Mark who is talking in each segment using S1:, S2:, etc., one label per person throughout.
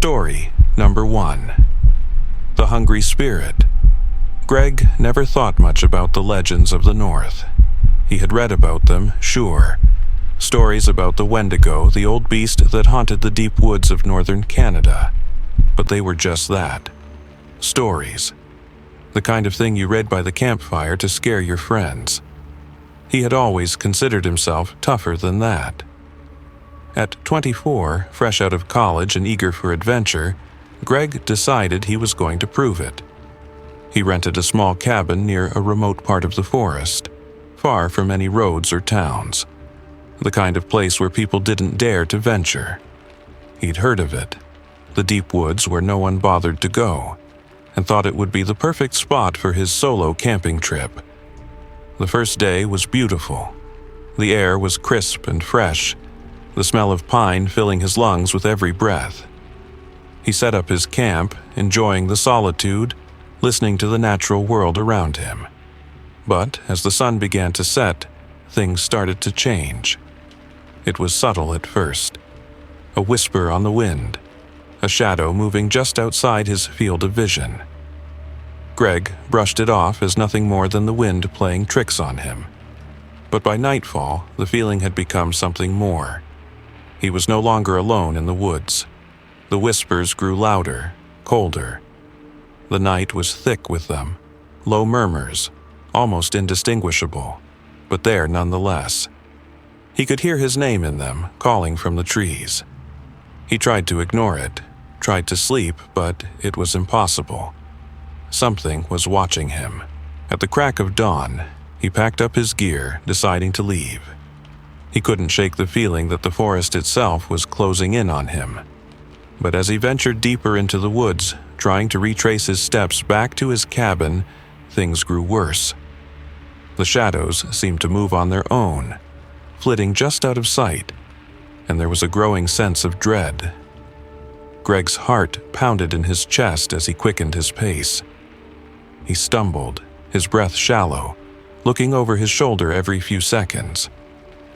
S1: Story number 1. The Hungry Spirit. Greg never thought much about the legends of the North. He had read about them, sure. Stories about the Wendigo, the old beast that haunted the deep woods of northern Canada. But they were just that. Stories. The kind of thing you read by the campfire to scare your friends. He had always considered himself tougher than that. At 24, fresh out of college and eager for adventure, Greg decided he was going to prove it. He rented a small cabin near a remote part of the forest, far from any roads or towns. The kind of place where people didn't dare to venture. He'd heard of it, the deep woods where no one bothered to go, and thought it would be the perfect spot for his solo camping trip. The first day was beautiful. The air was crisp and fresh, the smell of pine filling his lungs with every breath. He set up his camp, enjoying the solitude, listening to the natural world around him. But as the sun began to set, things started to change. It was subtle at first. A whisper on the wind, a shadow moving just outside his field of vision. Greg brushed it off as nothing more than the wind playing tricks on him. But by nightfall, the feeling had become something more. He was no longer alone in the woods. The whispers grew louder, colder. The night was thick with them, low murmurs, almost indistinguishable, but there nonetheless. He could hear his name in them, calling from the trees. He tried to ignore it, tried to sleep, but it was impossible. Something was watching him. At the crack of dawn, he packed up his gear, deciding to leave. He couldn't shake the feeling that the forest itself was closing in on him. But as he ventured deeper into the woods, trying to retrace his steps back to his cabin, things grew worse. The shadows seemed to move on their own, flitting just out of sight, and there was a growing sense of dread. Greg's heart pounded in his chest as he quickened his pace. He stumbled, his breath shallow, looking over his shoulder every few seconds.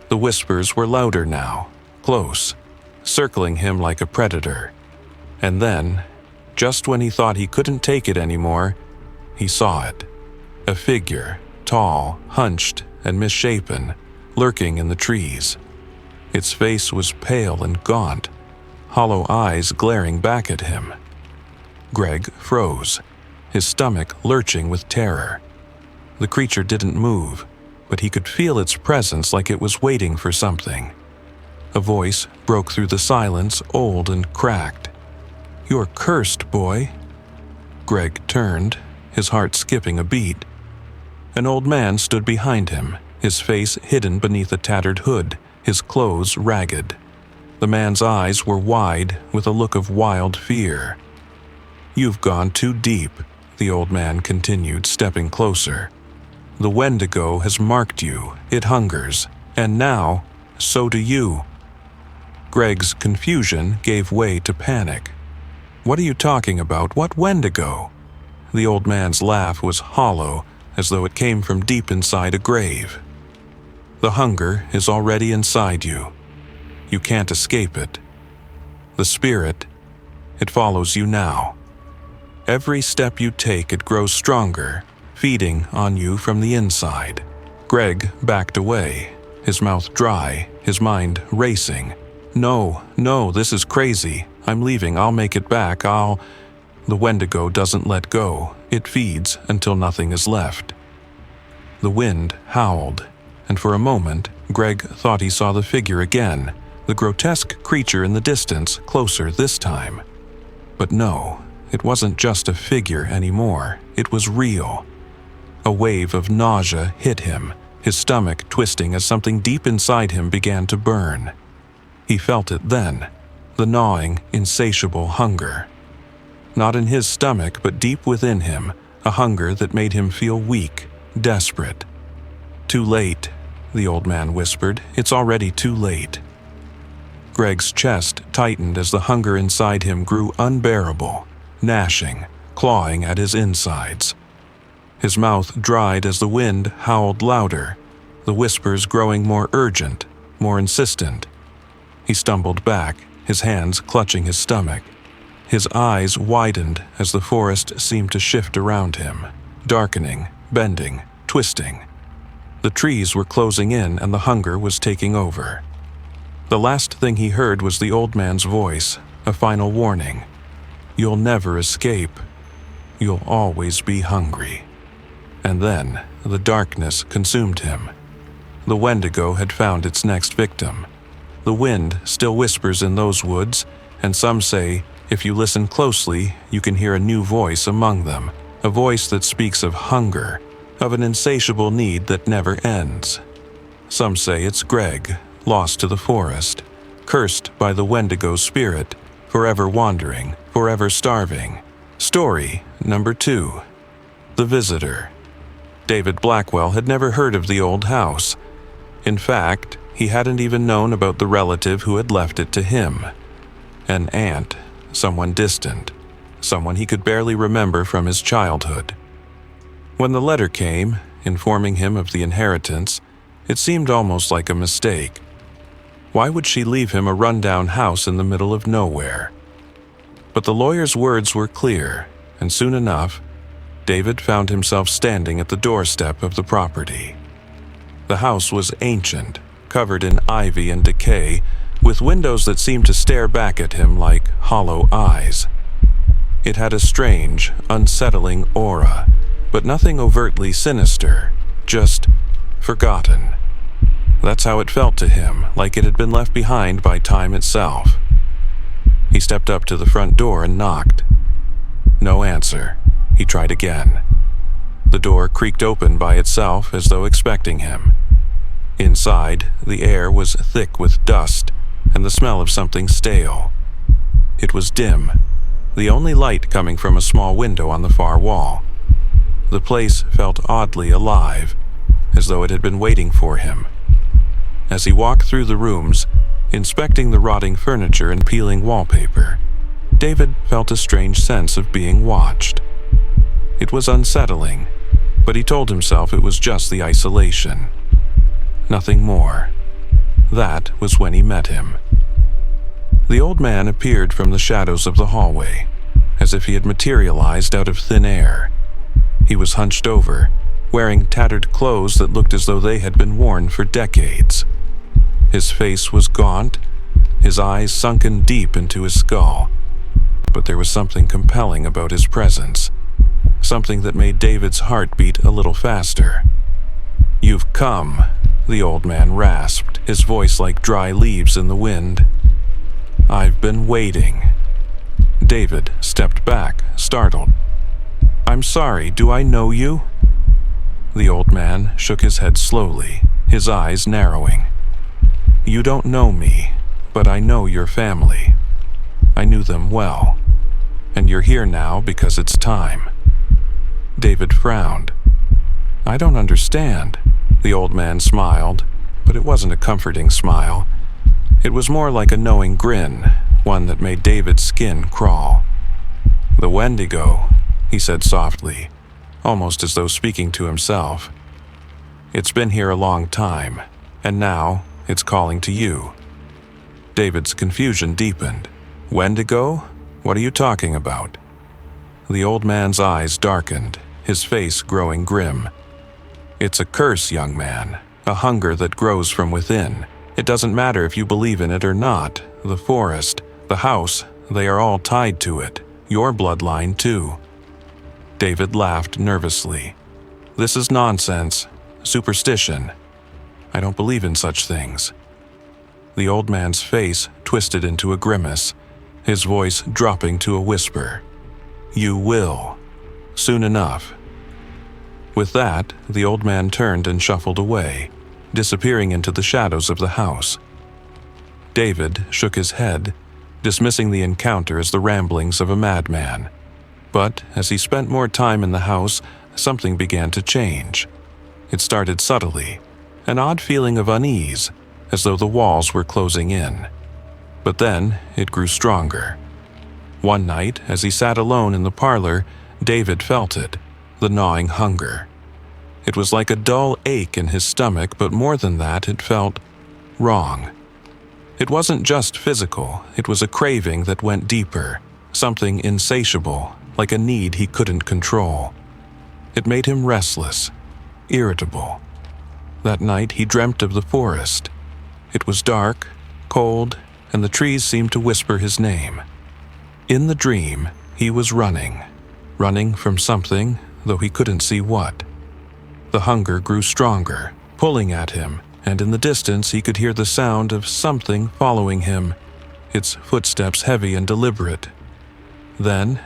S1: The whispers were louder now, close, circling him like a predator. And then, just when he thought he couldn't take it anymore, he saw it. A figure, tall, hunched, and misshapen, lurking in the trees. Its face was pale and gaunt, hollow eyes glaring back at him. Greg froze, his stomach lurching with terror. The creature didn't move, but he could feel its presence like it was waiting for something. A voice broke through the silence, old and cracked. "You're cursed, boy." Greg turned, his heart skipping a beat. An old man stood behind him, his face hidden beneath a tattered hood, his clothes ragged. The man's eyes were wide, with a look of wild fear. "You've gone too deep," the old man continued, stepping closer. "The Wendigo has marked you, it hungers, and now, so do you." Greg's confusion gave way to panic. "What are you talking about? What Wendigo?" The old man's laugh was hollow, as though it came from deep inside a grave. "The hunger is already inside you. You can't escape it. The spirit, it follows you now. Every step you take, it grows stronger, feeding on you from the inside." Greg backed away, his mouth dry, his mind racing. No, this is crazy. I'm leaving, I'll make it back, The Wendigo doesn't let go. It feeds until nothing is left. The wind howled, and for a moment, Greg thought he saw the figure again, the grotesque creature in the distance, closer this time. But no, it wasn't just a figure anymore. It was real. A wave of nausea hit him, his stomach twisting as something deep inside him began to burn. He felt it then, the gnawing, insatiable hunger. Not in his stomach, but deep within him, a hunger that made him feel weak, desperate. "Too late," the old man whispered. "It's already too late." Greg's chest tightened as the hunger inside him grew unbearable, gnashing, clawing at his insides. His mouth dried as the wind howled louder, the whispers growing more urgent, more insistent. He stumbled back, his hands clutching his stomach. His eyes widened as the forest seemed to shift around him, darkening, bending, twisting. The trees were closing in and the hunger was taking over. The last thing he heard was the old man's voice, a final warning. You'll never escape. You'll always be hungry. And then the darkness consumed him. The Wendigo had found its next victim. The wind still whispers in those woods, and some say, if you listen closely, you can hear a new voice among them, a voice that speaks of hunger, of an insatiable need that never ends. Some say it's Greg, lost to the forest, cursed by the Wendigo spirit, forever wandering, forever starving. Story number 2. The Visitor. David Blackwell had never heard of the old house. In fact, he hadn't even known about the relative who had left it to him. An aunt, someone distant, someone he could barely remember from his childhood. When the letter came, informing him of the inheritance, it seemed almost like a mistake. Why would she leave him a rundown house in the middle of nowhere? But the lawyer's words were clear, and soon enough, David found himself standing at the doorstep of the property. The house was ancient, covered in ivy and decay, with windows that seemed to stare back at him like hollow eyes. It had a strange, unsettling aura, but nothing overtly sinister, just forgotten. That's how it felt to him, like it had been left behind by time itself. He stepped up to the front door and knocked. No answer. He tried again. The door creaked open by itself as though expecting him. Inside, the air was thick with dust and the smell of something stale. It was dim, the only light coming from a small window on the far wall. The place felt oddly alive, as though it had been waiting for him. As he walked through the rooms, inspecting the rotting furniture and peeling wallpaper, David felt a strange sense of being watched. It was unsettling, but he told himself it was just the isolation. Nothing more. That was when he met him. The old man appeared from the shadows of the hallway, as if he had materialized out of thin air. He was hunched over, wearing tattered clothes that looked as though they had been worn for decades. His face was gaunt, his eyes sunken deep into his skull. But there was something compelling about his presence, something that made David's heart beat a little faster. "You've come," the old man rasped, his voice like dry leaves in the wind. "I've been waiting." David stepped back, startled. "I'm sorry, do I know you?" The old man shook his head slowly, his eyes narrowing. "You don't know me, but I know your family. I knew them well, and you're here now because it's time." David frowned. "I don't understand." The old man smiled, but it wasn't a comforting smile. It was more like a knowing grin, one that made David's skin crawl. "The Wendigo," he said softly, almost as though speaking to himself. "It's been here a long time, and now it's calling to you." David's confusion deepened. "Wendigo? What are you talking about?" The old man's eyes darkened, his face growing grim. "It's a curse, young man, a hunger that grows from within. It doesn't matter if you believe in it or not. The forest, the house, they are all tied to it. Your bloodline, too." David laughed nervously. "This is nonsense. Superstition. I don't believe in such things." The old man's face twisted into a grimace, his voice dropping to a whisper. "You will. Soon enough." With that, the old man turned and shuffled away, disappearing into the shadows of the house. David shook his head, dismissing the encounter as the ramblings of a madman. But as he spent more time in the house, something began to change. It started subtly, an odd feeling of unease, as though the walls were closing in. But then it grew stronger. One night, as he sat alone in the parlor, David felt it, the gnawing hunger. It was like a dull ache in his stomach, but more than that, it felt wrong. It wasn't just physical, it was a craving that went deeper, something insatiable, like a need he couldn't control. It made him restless, irritable. That night he dreamt of the forest. It was dark, cold, and the trees seemed to whisper his name. In the dream, he was running from something, though he couldn't see what. The hunger grew stronger, pulling at him, and in the distance he could hear the sound of something following him, its footsteps heavy and deliberate. Then,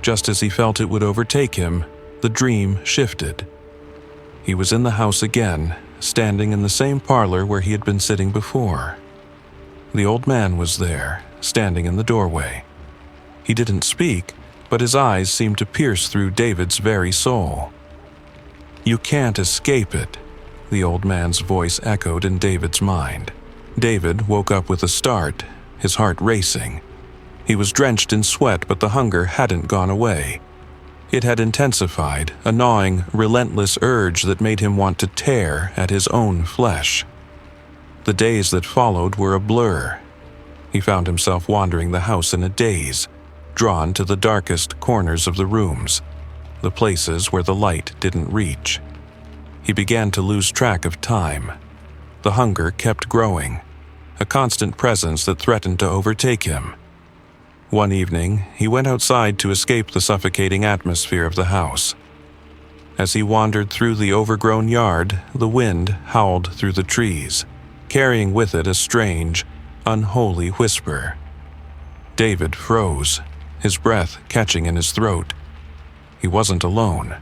S1: just as he felt it would overtake him, the dream shifted. He was in the house again, standing in the same parlor where he had been sitting before. The old man was there, standing in the doorway. He didn't speak, but his eyes seemed to pierce through David's very soul. "You can't escape it," the old man's voice echoed in David's mind. David woke up with a start, his heart racing. He was drenched in sweat, but the hunger hadn't gone away. It had intensified, a gnawing, relentless urge that made him want to tear at his own flesh. The days that followed were a blur. He found himself wandering the house in a daze, drawn to the darkest corners of the rooms, the places where the light didn't reach. He began to lose track of time. The hunger kept growing, a constant presence that threatened to overtake him. One evening, he went outside to escape the suffocating atmosphere of the house. As he wandered through the overgrown yard, the wind howled through the trees, carrying with it a strange, unholy whisper. David froze, his breath catching in his throat. He wasn't alone.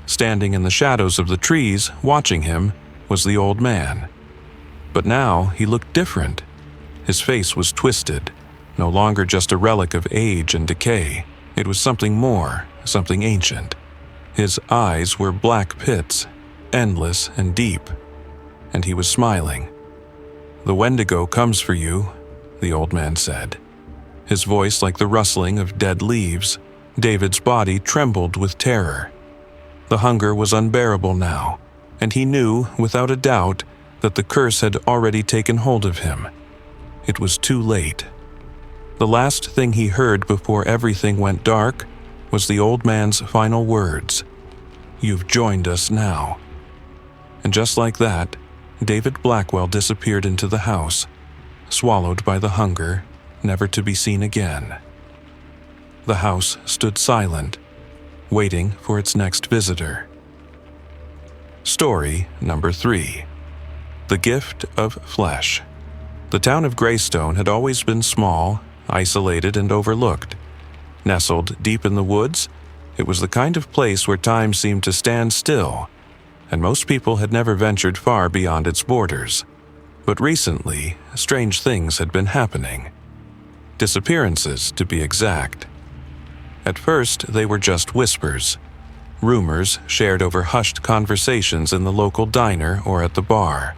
S1: Standing in the shadows of the trees, watching him, was the old man. But now he looked different. His face was twisted, no longer just a relic of age and decay. It was something more, something ancient. His eyes were black pits, endless and deep, and he was smiling. "The Wendigo comes for you," the old man said. His voice like the rustling of dead leaves. David's body trembled with terror. The hunger was unbearable now, and he knew, without a doubt, that the curse had already taken hold of him. It was too late. The last thing he heard before everything went dark was the old man's final words, "You've joined us now." And just like that, David Blackwell disappeared into the house, swallowed by the hunger, never to be seen again. The house stood silent, waiting for its next visitor. Story number 3. The Gift of Flesh. The town of Greystone had always been small, isolated, and overlooked. Nestled deep in the woods, it was the kind of place where time seemed to stand still, and most people had never ventured far beyond its borders. But recently, strange things had been happening. Disappearances, to be exact. At first, they were just whispers, rumors shared over hushed conversations in the local diner or at the bar.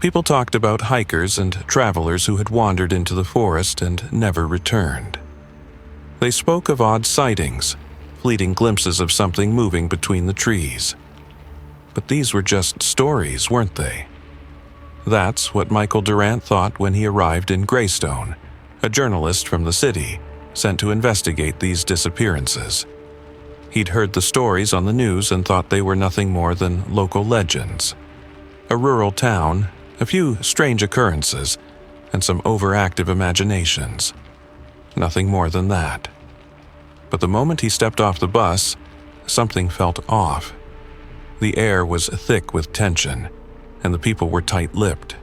S1: People talked about hikers and travelers who had wandered into the forest and never returned. They spoke of odd sightings, fleeting glimpses of something moving between the trees. But these were just stories, weren't they? That's what Michael Durant thought when he arrived in Greystone, a journalist from the city, sent to investigate these disappearances. He'd heard the stories on the news and thought they were nothing more than local legends. A rural town, a few strange occurrences, and some overactive imaginations. Nothing more than that. But the moment he stepped off the bus, something felt off. The air was thick with tension, and the people were tight-lipped.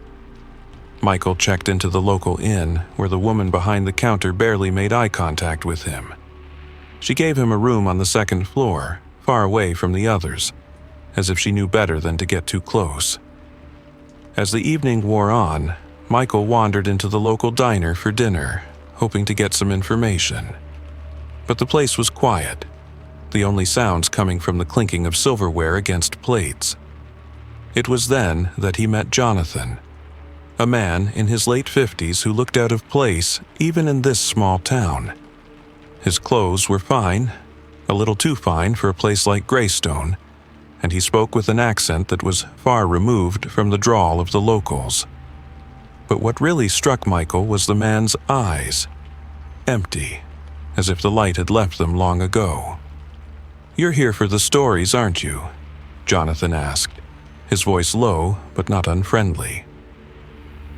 S1: Michael checked into the local inn, where the woman behind the counter barely made eye contact with him. She gave him a room on the second floor, far away from the others, as if she knew better than to get too close. As the evening wore on, Michael wandered into the local diner for dinner, hoping to get some information. But the place was quiet, the only sounds coming from the clinking of silverware against plates. It was then that he met Jonathan, a man in his late 50s who looked out of place even in this small town. His clothes were fine, a little too fine for a place like Greystone, and he spoke with an accent that was far removed from the drawl of the locals. But what really struck Michael was the man's eyes. empty, as if the light had left them long ago. "You're here for the stories, aren't you?" Jonathan asked, his voice low but not unfriendly.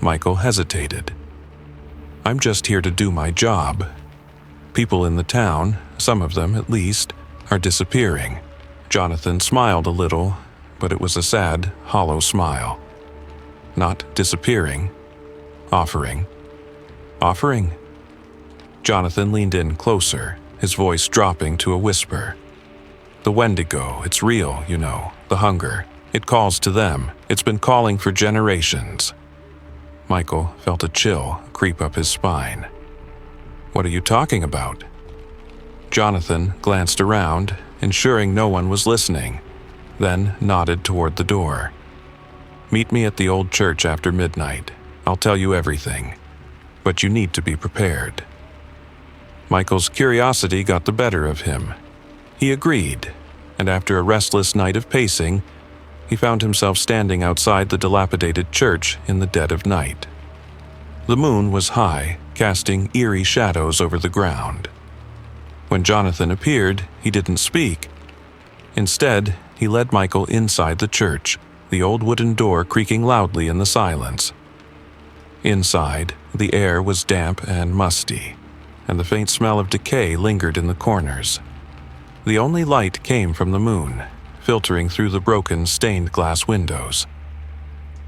S1: Michael hesitated. "I'm just here to do my job. People in the town, some of them at least, are disappearing." Jonathan smiled a little, but it was a sad, hollow smile. "Not disappearing. Offering." "Offering?" Jonathan leaned in closer, his voice dropping to a whisper. "The Wendigo, it's real, you know, the hunger. It calls to them. It's been calling for generations." Michael felt a chill creep up his spine. "What are you talking about?" Jonathan glanced around, ensuring no one was listening, then nodded toward the door. "Meet me at the old church after midnight. I'll tell you everything. But you need to be prepared." Michael's curiosity got the better of him. He agreed, and after a restless night of pacing, he found himself standing outside the dilapidated church in the dead of night. The moon was high, casting eerie shadows over the ground. When Jonathan appeared, he didn't speak. Instead, he led Michael inside the church, the old wooden door creaking loudly in the silence. Inside, the air was damp and musty, and the faint smell of decay lingered in the corners. The only light came from the moon, filtering through the broken stained glass windows.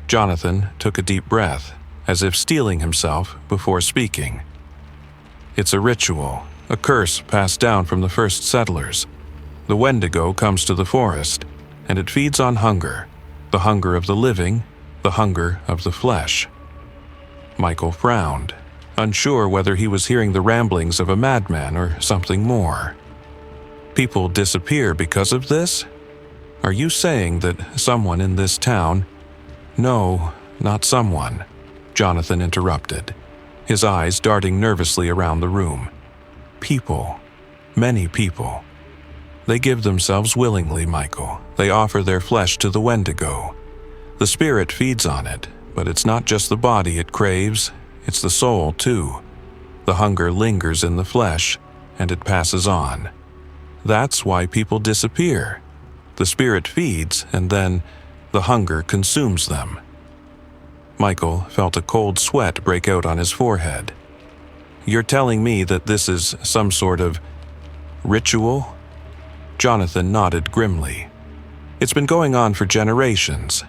S1: Jonathan took a deep breath, as if steeling himself before speaking. "It's a ritual, a curse passed down from the first settlers. The Wendigo comes to the forest, and it feeds on hunger, the hunger of the living, the hunger of the flesh." Michael frowned, unsure whether he was hearing the ramblings of a madman or something more. "People disappear because of this? Are you saying that someone in this town—" "No, not someone," Jonathan interrupted, his eyes darting nervously around the room. "People. Many people. They give themselves willingly, Michael. They offer their flesh to the Wendigo. The spirit feeds on it, but it's not just the body it craves, it's the soul too. The hunger lingers in the flesh, and it passes on. That's why people disappear. The spirit feeds, and then the hunger consumes them." Michael felt a cold sweat break out on his forehead. "You're telling me that this is some sort of ritual?" Jonathan nodded grimly. "It's been going on for generations.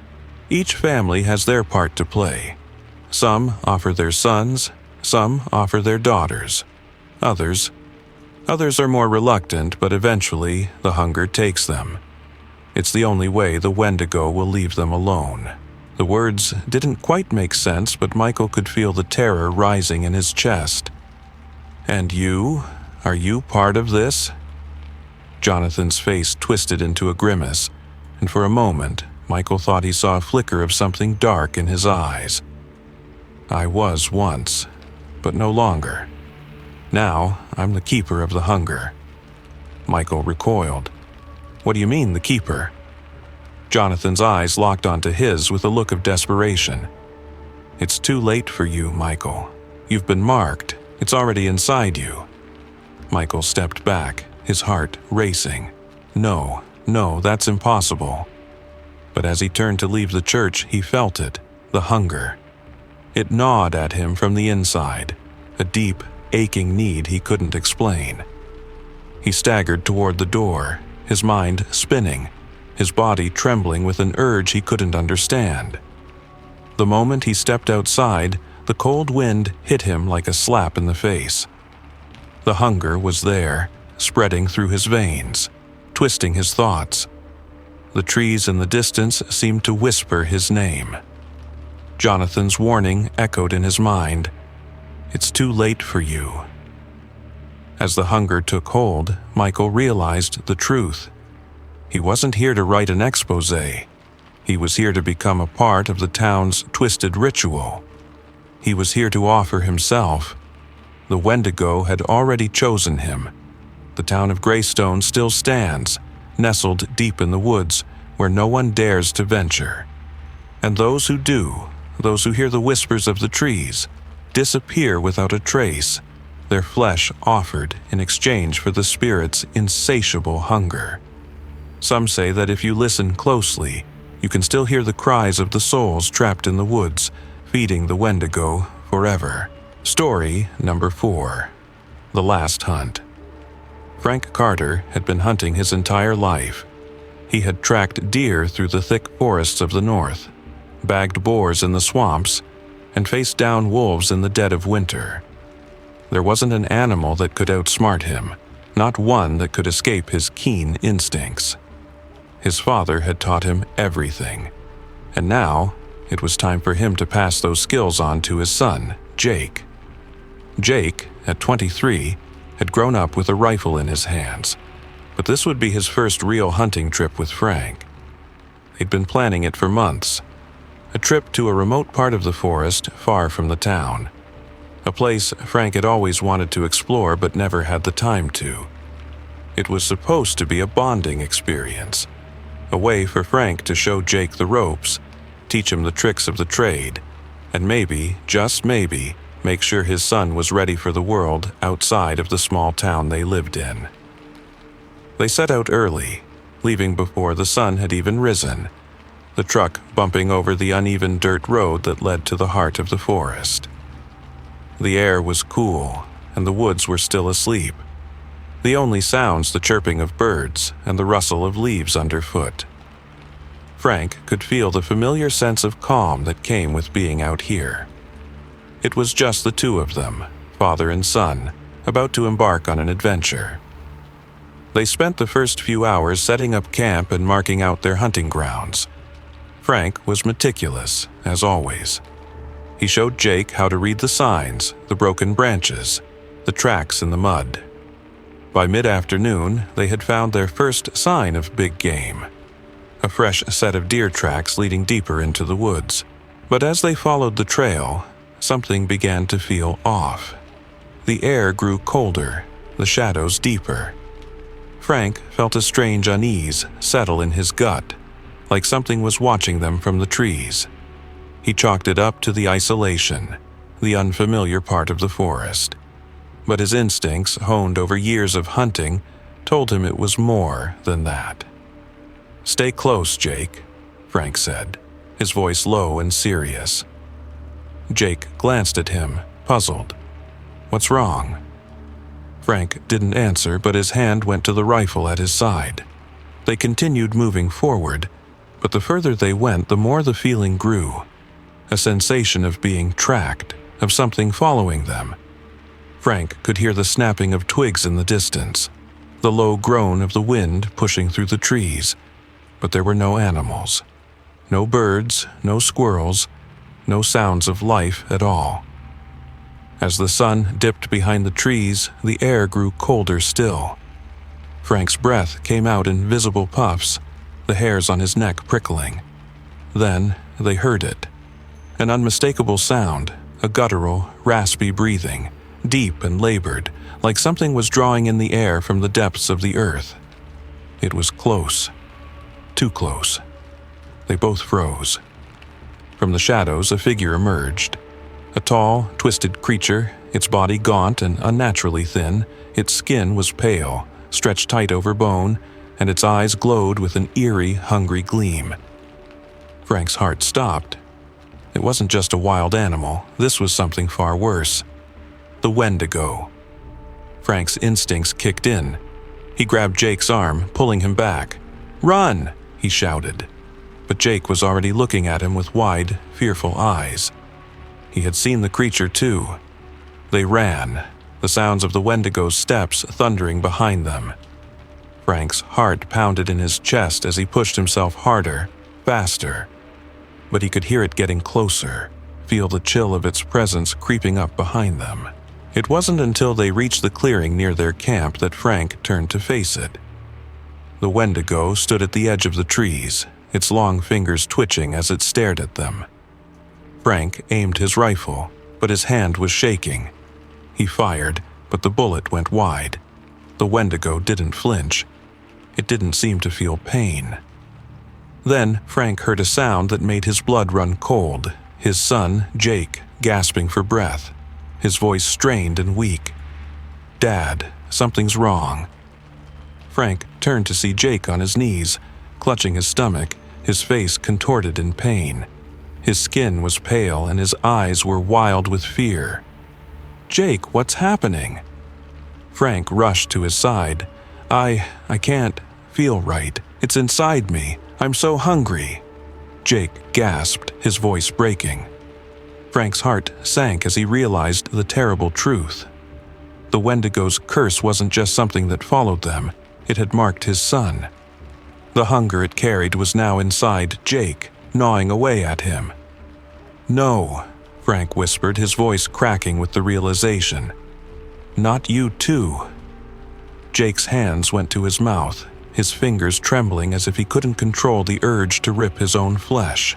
S1: Each family has their part to play. Some offer their sons, some offer their daughters. Others are more reluctant, but eventually the hunger takes them. It's the only way the Wendigo will leave them alone." The words didn't quite make sense, but Michael could feel the terror rising in his chest. "And you? Are you part of this?" Jonathan's face twisted into a grimace, and for a moment, Michael thought he saw a flicker of something dark in his eyes. "I was once, but no longer. Now, I'm the keeper of the hunger." Michael recoiled. "What do you mean, the keeper?" Jonathan's eyes locked onto his with a look of desperation. "It's too late for you, Michael. You've been marked. It's already inside you." Michael stepped back, his heart racing. No, that's impossible. But as he turned to leave the church, he felt it, the hunger. It gnawed at him from the inside, a deep, aching need he couldn't explain. He staggered toward the door, his mind spinning, his body trembling with an urge he couldn't understand. The moment he stepped outside, the cold wind hit him like a slap in the face. The hunger was there, spreading through his veins, twisting his thoughts. The trees in the distance seemed to whisper his name. Jonathan's warning echoed in his mind. "It's too late for you." As the hunger took hold, Michael realized the truth. He wasn't here to write an exposé. He was here to become a part of the town's twisted ritual. He was here to offer himself. The Wendigo had already chosen him. The town of Greystone still stands, nestled deep in the woods where no one dares to venture. And those who do, those who hear the whispers of the trees, disappear without a trace, their flesh offered in exchange for the spirit's insatiable hunger. Some say that if you listen closely, you can still hear the cries of the souls trapped in the woods, feeding the Wendigo forever. Story number 4. The Last Hunt. Frank Carter had been hunting his entire life. He had tracked deer through the thick forests of the north, bagged boars in the swamps, and faced down wolves in the dead of winter. There wasn't an animal that could outsmart him, not one that could escape his keen instincts. His father had taught him everything, and now it was time for him to pass those skills on to his son, Jake. Jake, at 23, had grown up with a rifle in his hands, but this would be his first real hunting trip with Frank. He'd been planning it for months, a trip to a remote part of the forest far from the town, a place Frank had always wanted to explore but never had the time to. It was supposed to be a bonding experience, a way for Frank to show Jake the ropes, teach him the tricks of the trade, and maybe, just maybe, make sure his son was ready for the world outside of the small town they lived in. They set out early, leaving before the sun had even risen, the truck bumping over the uneven dirt road that led to the heart of the forest. The air was cool, and the woods were still asleep. The only sounds the chirping of birds and the rustle of leaves underfoot. Frank could feel the familiar sense of calm that came with being out here. It was just the two of them, father and son, about to embark on an adventure. They spent the first few hours setting up camp and marking out their hunting grounds. Frank was meticulous, as always. He showed Jake how to read the signs, the broken branches, the tracks in the mud. By mid-afternoon, they had found their first sign of big game, a fresh set of deer tracks leading deeper into the woods. But as they followed the trail, something began to feel off. The air grew colder, the shadows deeper. Frank felt a strange unease settle in his gut, like something was watching them from the trees. He chalked it up to the isolation, the unfamiliar part of the forest. But his instincts, honed over years of hunting, told him it was more than that. "Stay close, Jake," Frank said, his voice low and serious. Jake glanced at him, puzzled. "What's wrong?" Frank didn't answer, but his hand went to the rifle at his side. They continued moving forward, but the further they went, the more the feeling grew. A sensation of being tracked, of something following them. Frank could hear the snapping of twigs in the distance, the low groan of the wind pushing through the trees, but there were no animals. No birds, no squirrels, no sounds of life at all. As the sun dipped behind the trees, the air grew colder still. Frank's breath came out in visible puffs, the hairs on his neck prickling. Then they heard it. An unmistakable sound, a guttural, raspy breathing, deep and labored, like something was drawing in the air from the depths of the earth. It was close. Too close. They both froze. From the shadows, a figure emerged. A tall, twisted creature, its body gaunt and unnaturally thin, its skin was pale, stretched tight over bone, and its eyes glowed with an eerie, hungry gleam. Frank's heart stopped. It wasn't just a wild animal, this was something far worse. The Wendigo. Frank's instincts kicked in. He grabbed Jake's arm, pulling him back. "Run!" he shouted. But Jake was already looking at him with wide, fearful eyes. He had seen the creature too. They ran, the sounds of the Wendigo's steps thundering behind them. Frank's heart pounded in his chest as he pushed himself harder, faster. But he could hear it getting closer, feel the chill of its presence creeping up behind them. It wasn't until they reached the clearing near their camp that Frank turned to face it. The Wendigo stood at the edge of the trees, its long fingers twitching as it stared at them. Frank aimed his rifle, but his hand was shaking. He fired, but the bullet went wide. The Wendigo didn't flinch. It didn't seem to feel pain. Then Frank heard a sound that made his blood run cold, his son, Jake, gasping for breath, his voice strained and weak. "Dad, something's wrong." Frank turned to see Jake on his knees, clutching his stomach, his face contorted in pain. His skin was pale and his eyes were wild with fear. "Jake, what's happening?" Frank rushed to his side. I can't feel right. It's inside me. I'm so hungry." Jake gasped, his voice breaking. Frank's heart sank as he realized the terrible truth. The Wendigo's curse wasn't just something that followed them, it had marked his son. The hunger it carried was now inside Jake, gnawing away at him. "No," Frank whispered, his voice cracking with the realization. "Not you too." Jake's hands went to his mouth, his fingers trembling as if he couldn't control the urge to rip his own flesh.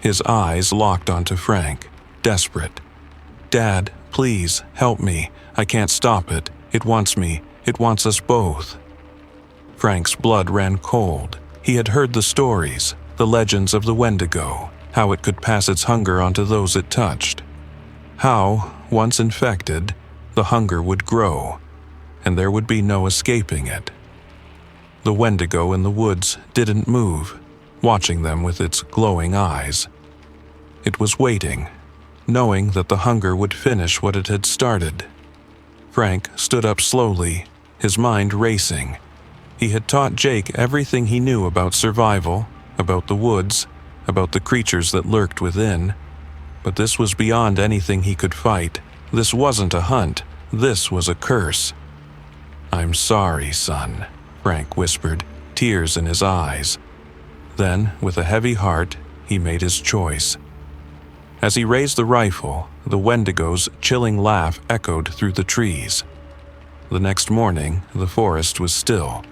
S1: His eyes locked onto Frank, desperate. "Dad, please, help me. I can't stop it. It wants me. It wants us both." Frank's blood ran cold. He had heard the stories, the legends of the Wendigo, how it could pass its hunger onto those it touched. How, once infected, the hunger would grow, and there would be no escaping it. The Wendigo in the woods didn't move, watching them with its glowing eyes. It was waiting, knowing that the hunger would finish what it had started. Frank stood up slowly, his mind racing. He had taught Jake everything he knew about survival, about the woods, about the creatures that lurked within. But this was beyond anything he could fight. This wasn't a hunt. This was a curse. "I'm sorry, son," Frank whispered, tears in his eyes. Then, with a heavy heart, he made his choice. As he raised the rifle, the Wendigo's chilling laugh echoed through the trees. The next morning, the forest was still.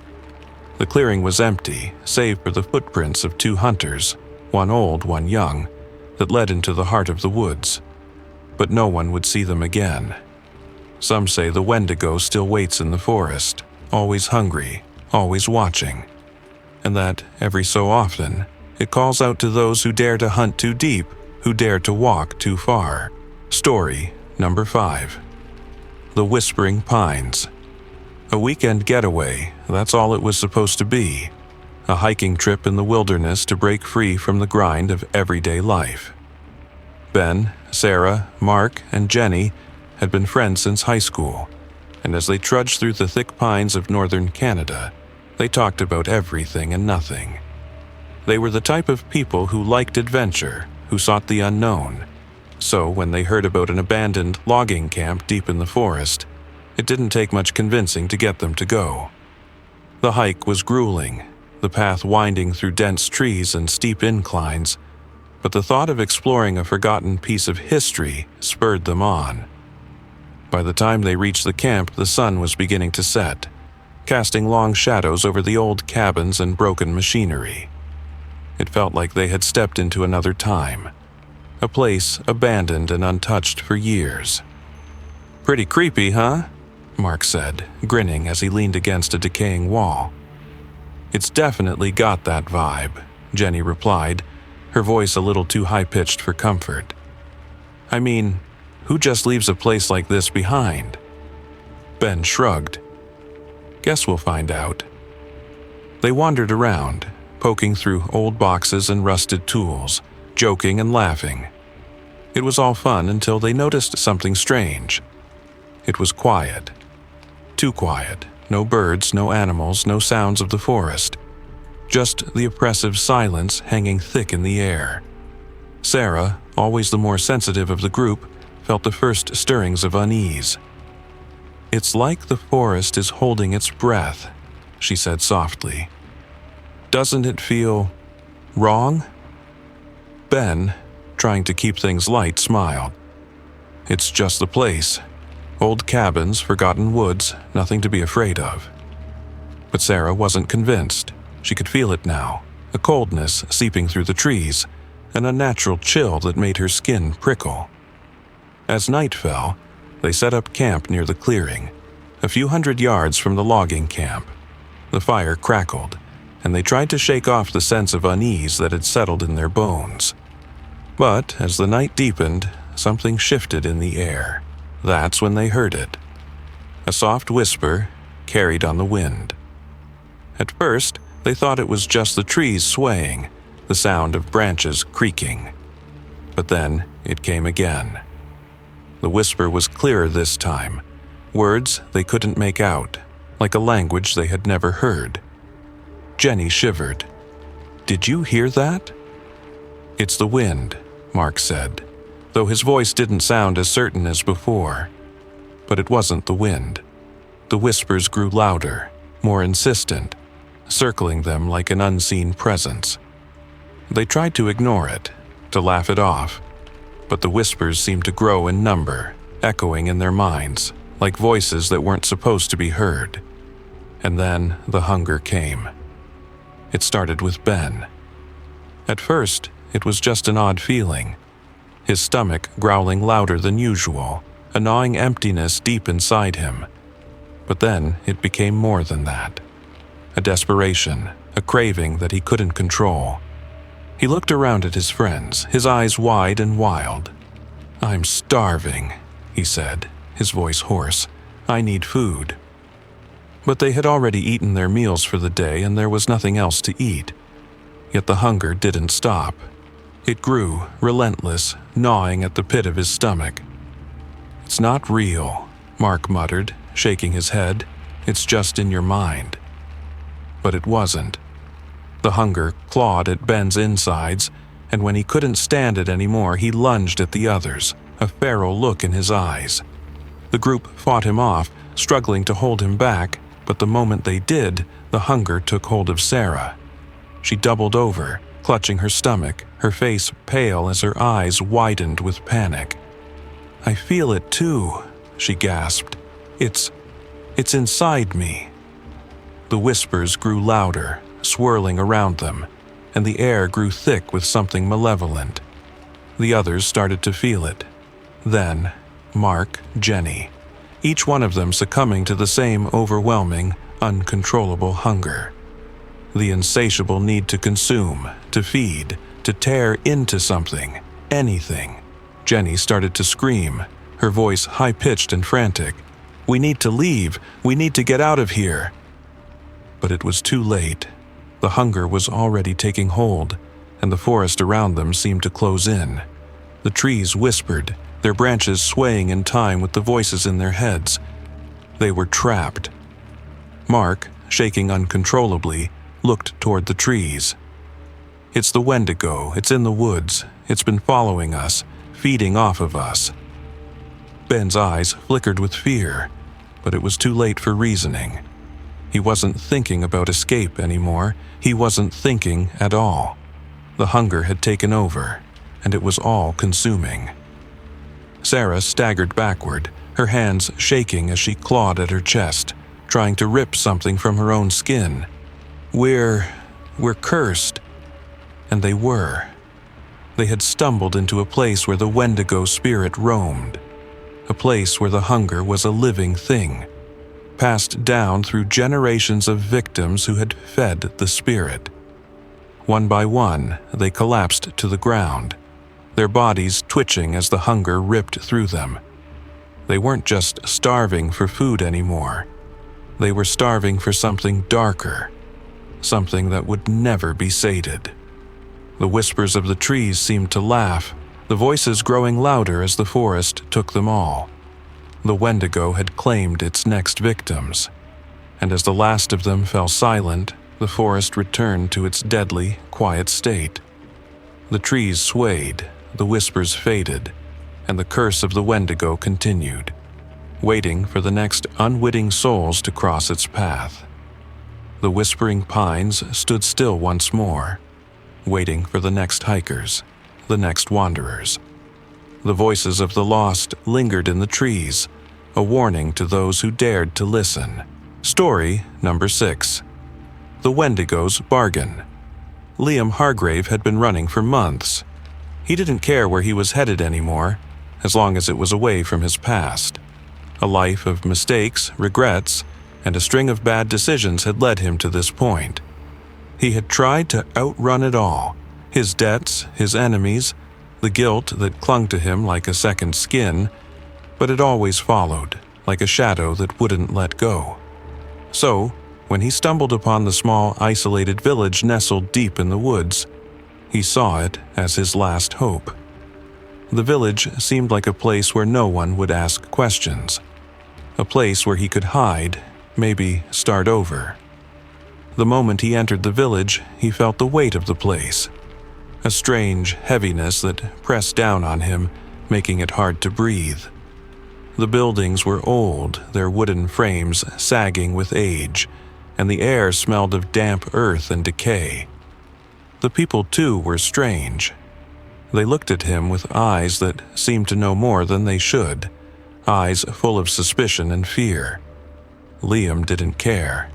S1: The clearing was empty, save for the footprints of two hunters, one old, one young, that led into the heart of the woods. But no one would see them again. Some say the Wendigo still waits in the forest, always hungry, always watching, and that, every so often, it calls out to those who dare to hunt too deep, who dare to walk too far. Story number 5. The Whispering Pines. A weekend getaway, that's all it was supposed to be. A hiking trip in the wilderness to break free from the grind of everyday life. Ben, Sarah, Mark, and Jenny had been friends since high school, and as they trudged through the thick pines of northern Canada, they talked about everything and nothing. They were the type of people who liked adventure, who sought the unknown. So when they heard about an abandoned logging camp deep in the forest, it didn't take much convincing to get them to go. The hike was grueling, the path winding through dense trees and steep inclines, but the thought of exploring a forgotten piece of history spurred them on. By the time they reached the camp, the sun was beginning to set, casting long shadows over the old cabins and broken machinery. It felt like they had stepped into another time, a place abandoned and untouched for years. "Pretty creepy, huh?" Mark said, grinning as he leaned against a decaying wall. "It's definitely got that vibe," Jenny replied, her voice a little too high-pitched for comfort. "I mean, who just leaves a place like this behind?" Ben shrugged. "Guess we'll find out." They wandered around, poking through old boxes and rusted tools, joking and laughing. It was all fun until they noticed something strange. It was quiet. Too quiet. No birds, no animals, no sounds of the forest. Just the oppressive silence hanging thick in the air. Sarah, always the more sensitive of the group, felt the first stirrings of unease. "It's like the forest is holding its breath," she said softly. "Doesn't it feel wrong?" Ben, trying to keep things light, smiled. "It's just the place. Old cabins, forgotten woods, nothing to be afraid of." But Sarah wasn't convinced. She could feel it now, a coldness seeping through the trees, an unnatural chill that made her skin prickle. As night fell, they set up camp near the clearing, a few hundred yards from the logging camp. The fire crackled, and they tried to shake off the sense of unease that had settled in their bones. But as the night deepened, something shifted in the air. That's when they heard it. a soft whisper carried on the wind. At first, they thought it was just the trees swaying, the sound of branches creaking. But then it came again. The whisper was clearer this time, words they couldn't make out, like a language they had never heard. Jenny shivered. "Did you hear that?" "It's the wind," Mark said, though his voice didn't sound as certain as before. But it wasn't the wind. The whispers grew louder, more insistent, circling them like an unseen presence. They tried to ignore it, to laugh it off, but the whispers seemed to grow in number, echoing in their minds, like voices that weren't supposed to be heard. And then the hunger came. It started with Ben. At first, it was just an odd feeling, his stomach growling louder than usual, a gnawing emptiness deep inside him. But then it became more than that. A desperation, a craving that he couldn't control. He looked around at his friends, his eyes wide and wild. "I'm starving," he said, his voice hoarse. "I need food." But they had already eaten their meals for the day and there was nothing else to eat. Yet the hunger didn't stop. It grew, relentless, gnawing at the pit of his stomach. "It's not real," Mark muttered, shaking his head. "It's just in your mind." But it wasn't. The hunger clawed at Ben's insides, and when he couldn't stand it anymore, he lunged at the others, a feral look in his eyes. The group fought him off, struggling to hold him back, but the moment they did, the hunger took hold of Sarah. She doubled over, clutching her stomach, her face pale as her eyes widened with panic. "I feel it too," she gasped. It's inside me." The whispers grew louder, swirling around them, and the air grew thick with something malevolent. The others started to feel it. Then, Mark, Jenny, each one of them succumbing to the same overwhelming, uncontrollable hunger. The insatiable need to consume, to feed, to tear into something, anything. Jenny started to scream, her voice high-pitched and frantic. "We need to leave! We need to get out of here!" But it was too late. The hunger was already taking hold, and the forest around them seemed to close in. The trees whispered, their branches swaying in time with the voices in their heads. They were trapped. Mark, shaking uncontrollably, looked toward the trees. "It's the Wendigo. It's in the woods. It's been following us, feeding off of us." Ben's eyes flickered with fear, but it was too late for reasoning. He wasn't thinking about escape anymore. He wasn't thinking at all. The hunger had taken over, and it was all consuming. Sarah staggered backward, her hands shaking as she clawed at her chest, trying to rip something from her own skin. We're cursed." And they were. They had stumbled into a place where the Wendigo spirit roamed, a place where the hunger was a living thing, passed down through generations of victims who had fed the spirit. One by one, they collapsed to the ground, their bodies twitching as the hunger ripped through them. They weren't just starving for food anymore. They were starving for something darker, something that would never be sated. The whispers of the trees seemed to laugh, the voices growing louder as the forest took them all. The Wendigo had claimed its next victims, and as the last of them fell silent, the forest returned to its deadly, quiet state. The trees swayed, the whispers faded, and the curse of the Wendigo continued, waiting for the next unwitting souls to cross its path. The whispering pines stood still once more, waiting for the next hikers, the next wanderers. The voices of the lost lingered in the trees, a warning to those who dared to listen. Story number 6. The Wendigo's Bargain. Liam Hargrave had been running for months. He didn't care where he was headed anymore, as long as it was away from his past. A life of mistakes, regrets, and a string of bad decisions had led him to this point. He had tried to outrun it all, his debts, his enemies, the guilt that clung to him like a second skin, but it always followed, like a shadow that wouldn't let go. So, when he stumbled upon the small, isolated village nestled deep in the woods, he saw it as his last hope. The village seemed like a place where no one would ask questions. A place where he could hide, maybe start over. The moment he entered the village, he felt the weight of the place. A strange heaviness that pressed down on him, making it hard to breathe. The buildings were old, their wooden frames sagging with age, and the air smelled of damp earth and decay. The people, too, were strange. They looked at him with eyes that seemed to know more than they should, eyes full of suspicion and fear. Liam didn't care.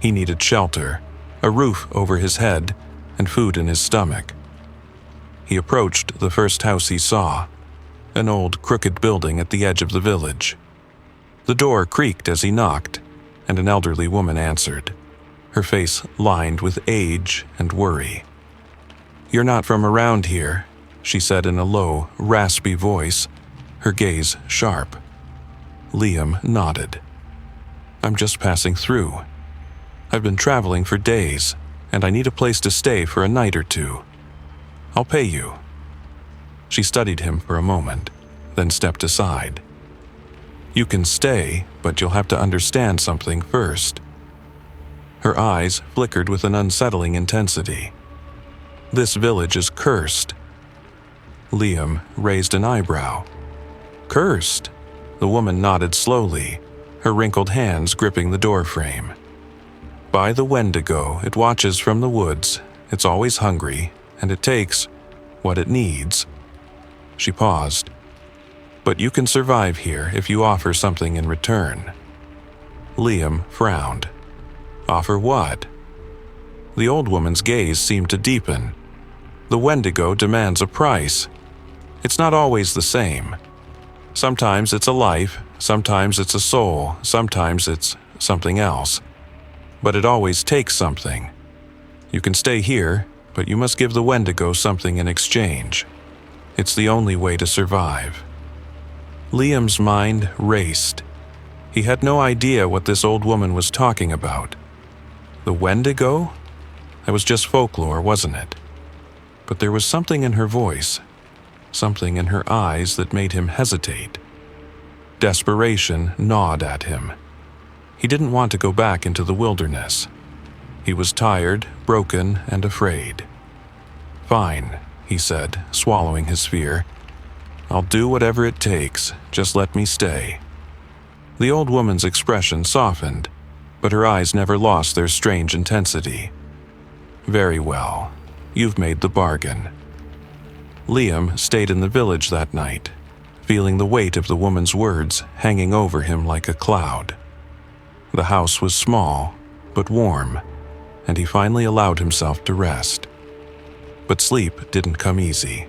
S1: He needed shelter, a roof over his head, and food in his stomach. He approached the first house he saw, an old crooked building at the edge of the village. The door creaked as he knocked, and an elderly woman answered, her face lined with age and worry. "You're not from around here," she said in a low, raspy voice, her gaze sharp. Liam nodded. "I'm just passing through. I've been traveling for days, and I need a place to stay for a night or two. I'll pay you." She studied him for a moment, then stepped aside. "You can stay, but you'll have to understand something first." Her eyes flickered with an unsettling intensity. "This village is cursed." Liam raised an eyebrow. "Cursed?" The woman nodded slowly, her wrinkled hands gripping the doorframe. "By the Wendigo, it watches from the woods. It's always hungry, and it takes what it needs." She paused. "But you can survive here if you offer something in return." Liam frowned. "Offer what?" The old woman's gaze seemed to deepen. "The Wendigo demands a price. It's not always the same. Sometimes it's a life, sometimes it's a soul, sometimes it's something else. But it always takes something. You can stay here, but you must give the Wendigo something in exchange. It's the only way to survive." Liam's mind raced. He had no idea what this old woman was talking about. The Wendigo? That was just folklore, wasn't it? But there was something in her voice, something in her eyes that made him hesitate. Desperation gnawed at him. He didn't want to go back into the wilderness. He was tired, broken, and afraid. "Fine," he said, swallowing his fear. "I'll do whatever it takes, just let me stay." The old woman's expression softened, but her eyes never lost their strange intensity. "Very well, you've made the bargain." Liam stayed in the village that night, feeling the weight of the woman's words hanging over him like a cloud. The house was small, but warm, and he finally allowed himself to rest. But sleep didn't come easy.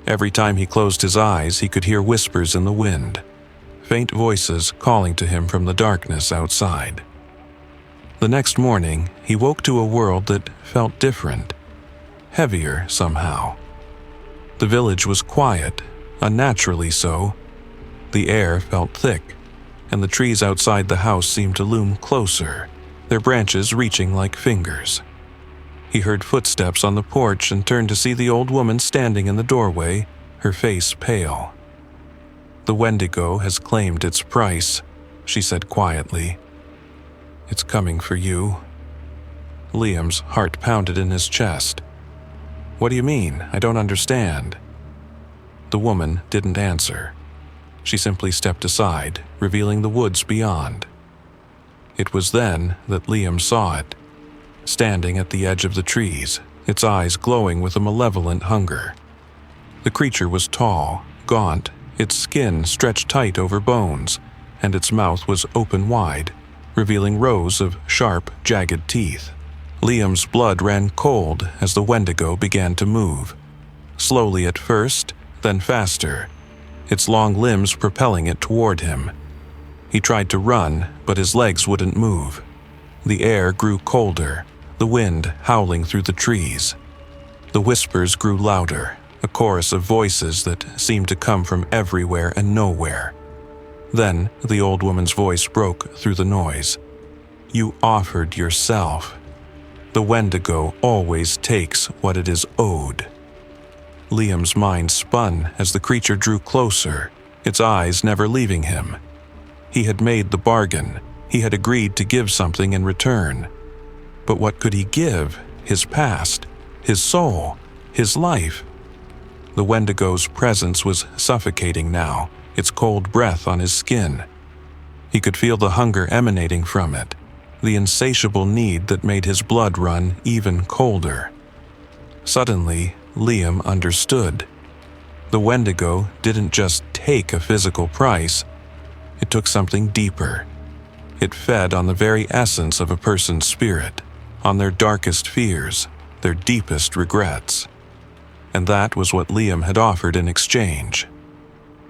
S1: Every time he closed his eyes, he could hear whispers in the wind, faint voices calling to him from the darkness outside. The next morning, he woke to a world that felt different, heavier somehow. The village was quiet, unnaturally so. The air felt thick, and the trees outside the house seemed to loom closer, their branches reaching like fingers. He heard footsteps on the porch and turned to see the old woman standing in the doorway, her face pale. "The Wendigo has claimed its price," she said quietly. "It's coming for you." Liam's heart pounded in his chest. "What do you mean? I don't understand." The woman didn't answer. She simply stepped aside, revealing the woods beyond. It was then that Liam saw it, standing at the edge of the trees, its eyes glowing with a malevolent hunger. The creature was tall, gaunt, its skin stretched tight over bones, and its mouth was open wide, revealing rows of sharp, jagged teeth. Liam's blood ran cold as the Wendigo began to move, slowly at first, then faster, its long limbs propelling it toward him. He tried to run, but his legs wouldn't move. The air grew colder, the wind howling through the trees. The whispers grew louder, a chorus of voices that seemed to come from everywhere and nowhere. Then the old woman's voice broke through the noise. "You offered yourself. The Wendigo always takes what it is owed." Liam's mind spun as the creature drew closer, its eyes never leaving him. He had made the bargain. He had agreed to give something in return. But what could he give? His past, his soul, his life? The Wendigo's presence was suffocating now, its cold breath on his skin. He could feel the hunger emanating from it, the insatiable need that made his blood run even colder. Suddenly, Liam understood. The Wendigo didn't just take a physical price, it took something deeper. It fed on the very essence of a person's spirit, on their darkest fears, their deepest regrets. And that was what Liam had offered in exchange.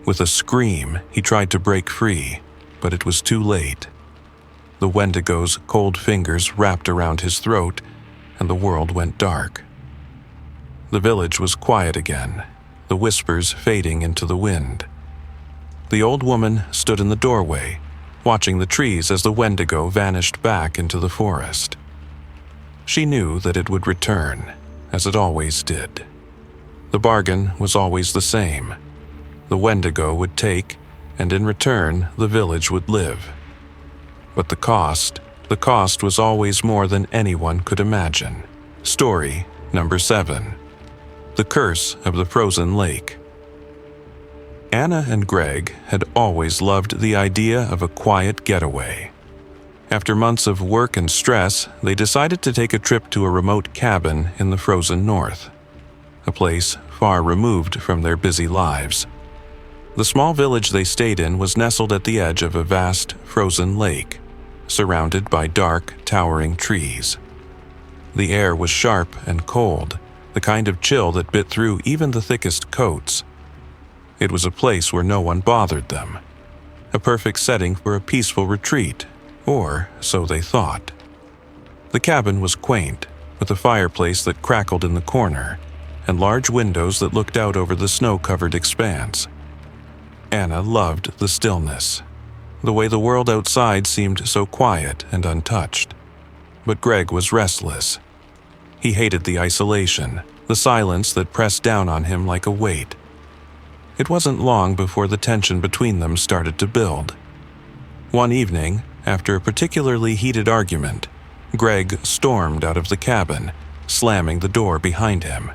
S1: With a scream, he tried to break free, but it was too late. The Wendigo's cold fingers wrapped around his throat, and the world went dark. The village was quiet again, the whispers fading into the wind. The old woman stood in the doorway, watching the trees as the Wendigo vanished back into the forest. She knew that it would return, as it always did. The bargain was always the same. The Wendigo would take, and in return, the village would live. But the cost was always more than anyone could imagine. Story number 7. The Curse of the Frozen Lake. Anna and Greg had always loved the idea of a quiet getaway. After months of work and stress, they decided to take a trip to a remote cabin in the frozen north, a place far removed from their busy lives. The small village they stayed in was nestled at the edge of a vast frozen lake, surrounded by dark, towering trees. The air was sharp and cold, the kind of chill that bit through even the thickest coats. It was a place where no one bothered them, a perfect setting for a peaceful retreat, or so they thought. The cabin was quaint, with a fireplace that crackled in the corner, and large windows that looked out over the snow-covered expanse. Anna loved the stillness, the way the world outside seemed so quiet and untouched. But Greg was restless. He hated the isolation, the silence that pressed down on him like a weight. It wasn't long before the tension between them started to build. One evening, after a particularly heated argument, Greg stormed out of the cabin, slamming the door behind him.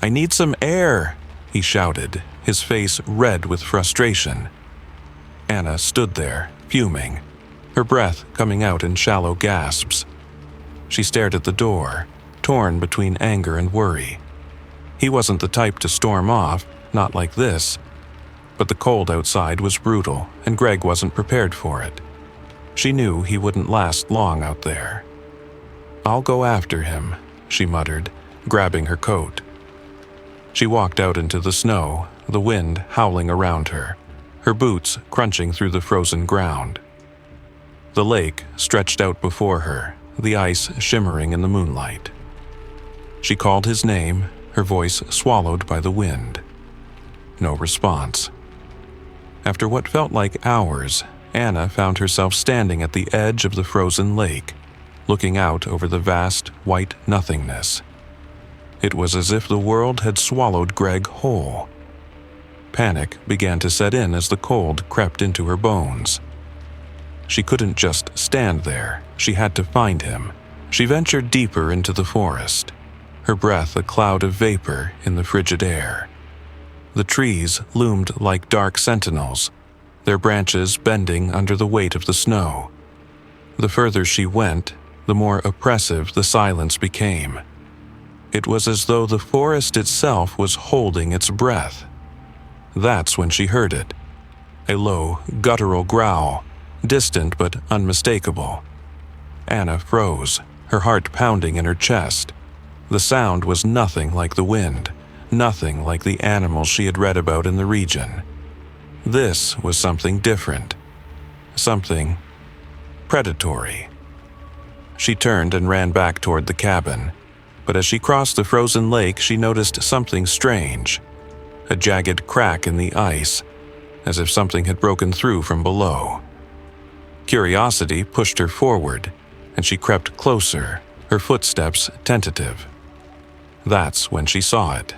S1: "I need some air," he shouted, his face red with frustration. Anna stood there, fuming, her breath coming out in shallow gasps. She stared at the door, torn between anger and worry. He wasn't the type to storm off, not like this. But the cold outside was brutal, and Greg wasn't prepared for it. She knew he wouldn't last long out there. "I'll go after him," she muttered, grabbing her coat. She walked out into the snow, the wind howling around her, her boots crunching through the frozen ground. The lake stretched out before her, the ice shimmering in the moonlight. She called his name, her voice swallowed by the wind. No response. After what felt like hours, Anna found herself standing at the edge of the frozen lake, looking out over the vast, white nothingness. It was as if the world had swallowed Greg whole. Panic began to set in as the cold crept into her bones. She couldn't just stand there, she had to find him. She ventured deeper into the forest, her breath a cloud of vapor in the frigid air. The trees loomed like dark sentinels, their branches bending under the weight of the snow. The further she went, the more oppressive the silence became. It was as though the forest itself was holding its breath. That's when she heard it. A low, guttural growl, distant but unmistakable. Anna froze, her heart pounding in her chest. The sound was nothing like the wind, nothing like the animals she had read about in the region. This was something different, something predatory. She turned and ran back toward the cabin, but as she crossed the frozen lake, she noticed something strange. A jagged crack in the ice, as if something had broken through from below. Curiosity pushed her forward, and she crept closer, her footsteps tentative. That's when she saw it.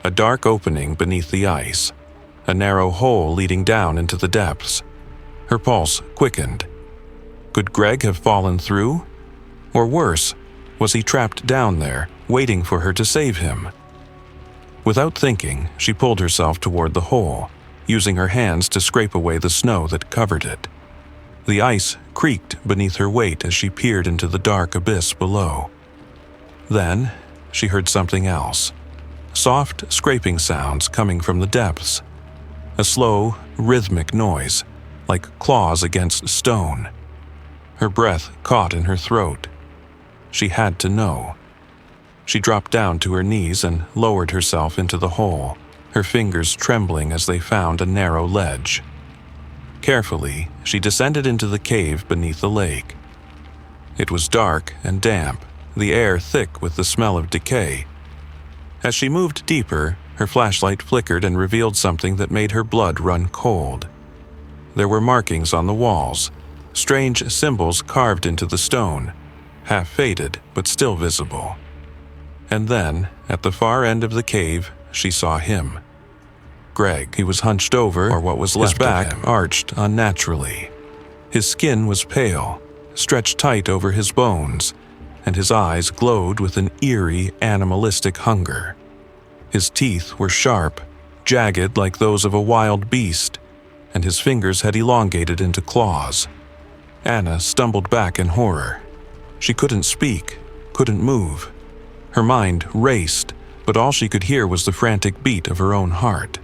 S1: A dark opening beneath the ice, a narrow hole leading down into the depths. Her pulse quickened. Could Greg have fallen through? Or worse, was he trapped down there, waiting for her to save him? Without thinking, she pulled herself toward the hole, using her hands to scrape away the snow that covered it. The ice creaked beneath her weight as she peered into the dark abyss below. Then, she heard something else. Soft scraping sounds coming from the depths. A slow, rhythmic noise, like claws against stone. Her breath caught in her throat. She had to know. She dropped down to her knees and lowered herself into the hole, her fingers trembling as they found a narrow ledge. Carefully, she descended into the cave beneath the lake. It was dark and damp, the air thick with the smell of decay. As she moved deeper, her flashlight flickered and revealed something that made her blood run cold. There were markings on the walls, strange symbols carved into the stone, half faded but still visible. And then, at the far end of the cave, she saw him. Greg. He was hunched over, or what was left of him. His back arched unnaturally. His skin was pale, stretched tight over his bones, and his eyes glowed with an eerie, animalistic hunger. His teeth were sharp, jagged like those of a wild beast, and his fingers had elongated into claws. Anna stumbled back in horror. She couldn't speak, couldn't move. Her mind raced, but all she could hear was the frantic beat of her own heart.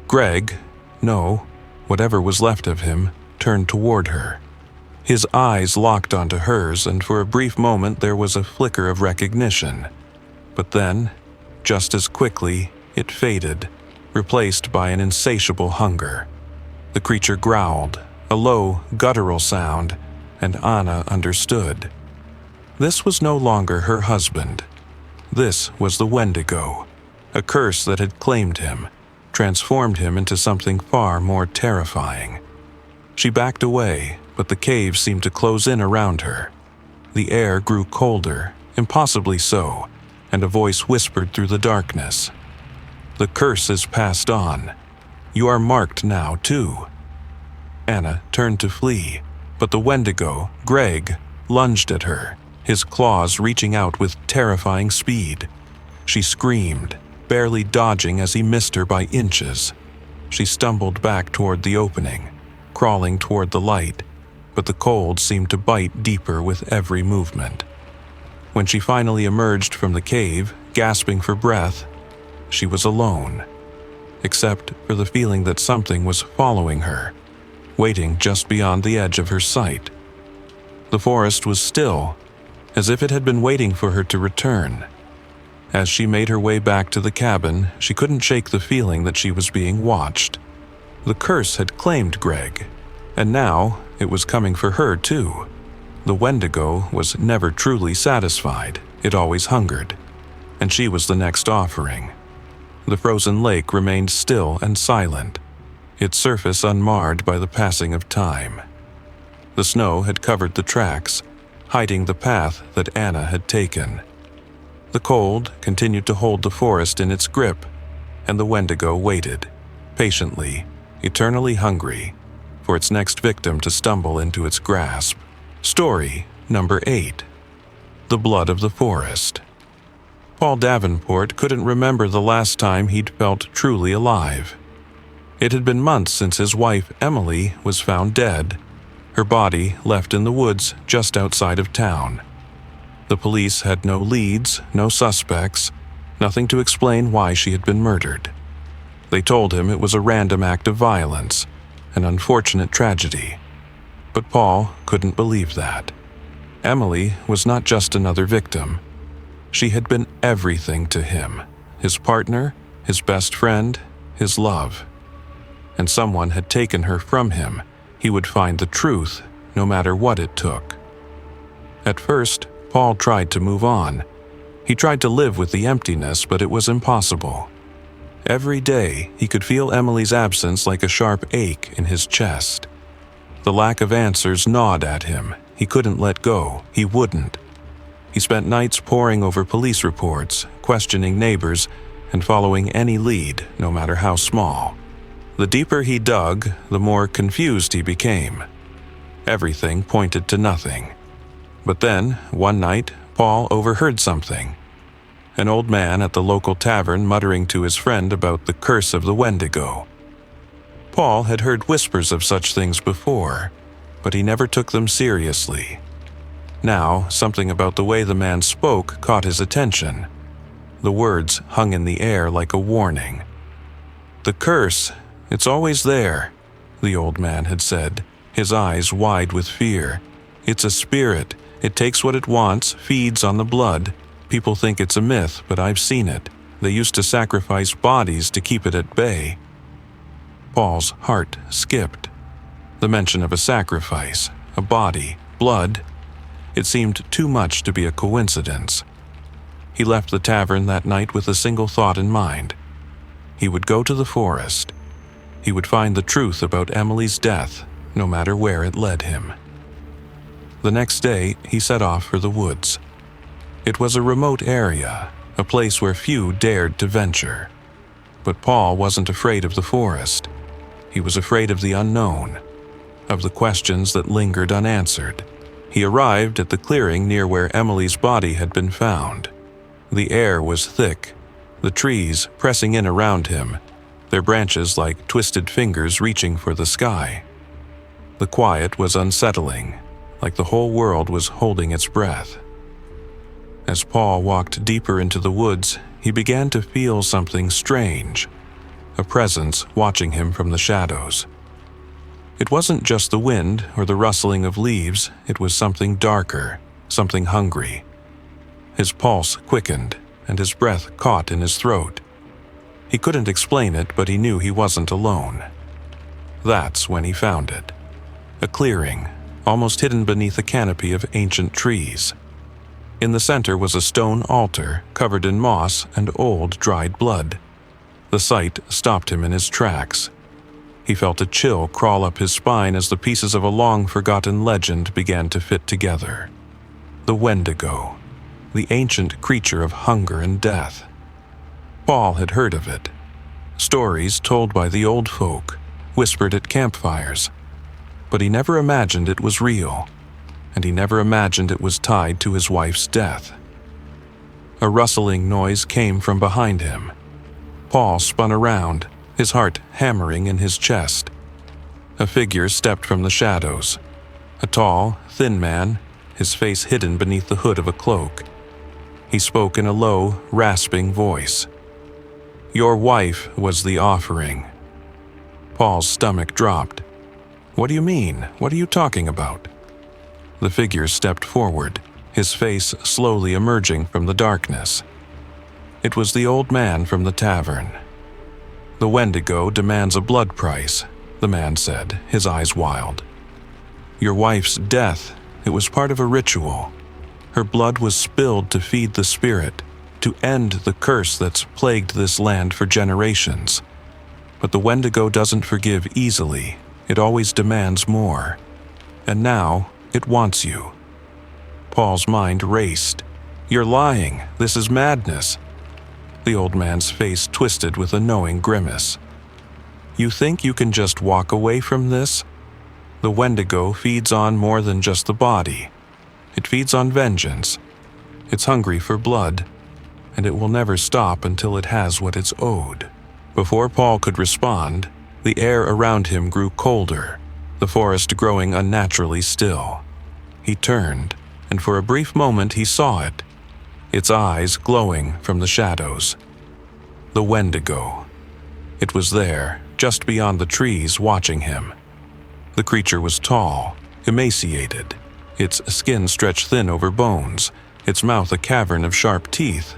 S1: Greg, no, whatever was left of him, turned toward her. His eyes locked onto hers, and for a brief moment there was a flicker of recognition. But then, just as quickly, it faded, replaced by an insatiable hunger. The creature growled, a low, guttural sound, and Anna understood. This was no longer her husband. This was the Wendigo, a curse that had claimed him, transformed him into something far more terrifying. She backed away, but the cave seemed to close in around her. The air grew colder, impossibly so, and a voice whispered through the darkness. "The curse is passed on. You are marked now, too." Anna turned to flee, but the Wendigo, Greg, lunged at her, his claws reaching out with terrifying speed. She screamed, barely dodging as he missed her by inches. She stumbled back toward the opening, crawling toward the light, but the cold seemed to bite deeper with every movement. When she finally emerged from the cave, gasping for breath, she was alone, except for the feeling that something was following her, waiting just beyond the edge of her sight. The forest was still, as if it had been waiting for her to return. As she made her way back to the cabin, she couldn't shake the feeling that she was being watched. The curse had claimed Greg, and now it was coming for her too. The Wendigo was never truly satisfied, it always hungered, and she was the next offering. The frozen lake remained still and silent, its surface unmarred by the passing of time. The snow had covered the tracks, hiding the path that Anna had taken. The cold continued to hold the forest in its grip, and the Wendigo waited, patiently, eternally hungry, for its next victim to stumble into its grasp. Story number 8. The Blood of the Forest. Paul Davenport couldn't remember the last time he'd felt truly alive. It had been months since his wife, Emily, was found dead, her body left in the woods just outside of town. The police had no leads, no suspects, nothing to explain why she had been murdered. They told him it was a random act of violence, an unfortunate tragedy. But Paul couldn't believe that. Emily was not just another victim. She had been everything to him, his partner, his best friend, his love. And someone had taken her from him. He would find the truth, no matter what it took. At first, Paul tried to move on. He tried to live with the emptiness, but it was impossible. Every day, he could feel Emily's absence like a sharp ache in his chest. The lack of answers gnawed at him. He couldn't let go. He wouldn't. He spent nights poring over police reports, questioning neighbors, and following any lead, no matter how small. The deeper he dug, the more confused he became. Everything pointed to nothing. But then, one night, Paul overheard something. An old man at the local tavern muttering to his friend about the curse of the Wendigo. Paul had heard whispers of such things before, but he never took them seriously. Now, something about the way the man spoke caught his attention. The words hung in the air like a warning. "The curse, it's always there," the old man had said, his eyes wide with fear. "It's a spirit. It takes what it wants, feeds on the blood. People think it's a myth, but I've seen it. They used to sacrifice bodies to keep it at bay." Paul's heart skipped. The mention of a sacrifice, a body, blood. It seemed too much to be a coincidence. He left the tavern that night with a single thought in mind. He would go to the forest. He would find the truth about Emily's death, no matter where it led him. The next day, he set off for the woods. It was a remote area, a place where few dared to venture. But Paul wasn't afraid of the forest. He was afraid of the unknown, of the questions that lingered unanswered. He arrived at the clearing near where Emily's body had been found. The air was thick, the trees pressing in around him, their branches like twisted fingers reaching for the sky. The quiet was unsettling, like the whole world was holding its breath. As Paul walked deeper into the woods, he began to feel something strange, a presence watching him from the shadows. It wasn't just the wind or the rustling of leaves, it was something darker, something hungry. His pulse quickened, and his breath caught in his throat. He couldn't explain it, but he knew he wasn't alone. That's when he found it. A clearing, almost hidden beneath a canopy of ancient trees. In the center was a stone altar covered in moss and old dried blood. The sight stopped him in his tracks. He felt a chill crawl up his spine as the pieces of a long-forgotten legend began to fit together. The Wendigo, the ancient creature of hunger and death. Paul had heard of it. Stories told by the old folk, whispered at campfires. But he never imagined it was real, and he never imagined it was tied to his wife's death. A rustling noise came from behind him. Paul spun around, his heart hammering in his chest. A figure stepped from the shadows. A tall, thin man, his face hidden beneath the hood of a cloak. He spoke in a low, rasping voice. "Your wife was the offering." Paul's stomach dropped. "What do you mean? What are you talking about?" The figure stepped forward, his face slowly emerging from the darkness. It was the old man from the tavern. "The Wendigo demands a blood price," the man said, his eyes wild. "Your wife's death, it was part of a ritual. Her blood was spilled to feed the spirit, to end the curse that's plagued this land for generations. But the Wendigo doesn't forgive easily. It always demands more. And now, it wants you." Paul's mind raced. "You're lying. This is madness." The old man's face twisted with a knowing grimace. "You think you can just walk away from this? The Wendigo feeds on more than just the body. It feeds on vengeance. It's hungry for blood, and it will never stop until it has what it's owed." Before Paul could respond, the air around him grew colder, the forest growing unnaturally still. He turned, and for a brief moment he saw it, its eyes glowing from the shadows. The Wendigo. It was there, just beyond the trees, watching him. The creature was tall, emaciated, its skin stretched thin over bones, its mouth a cavern of sharp teeth.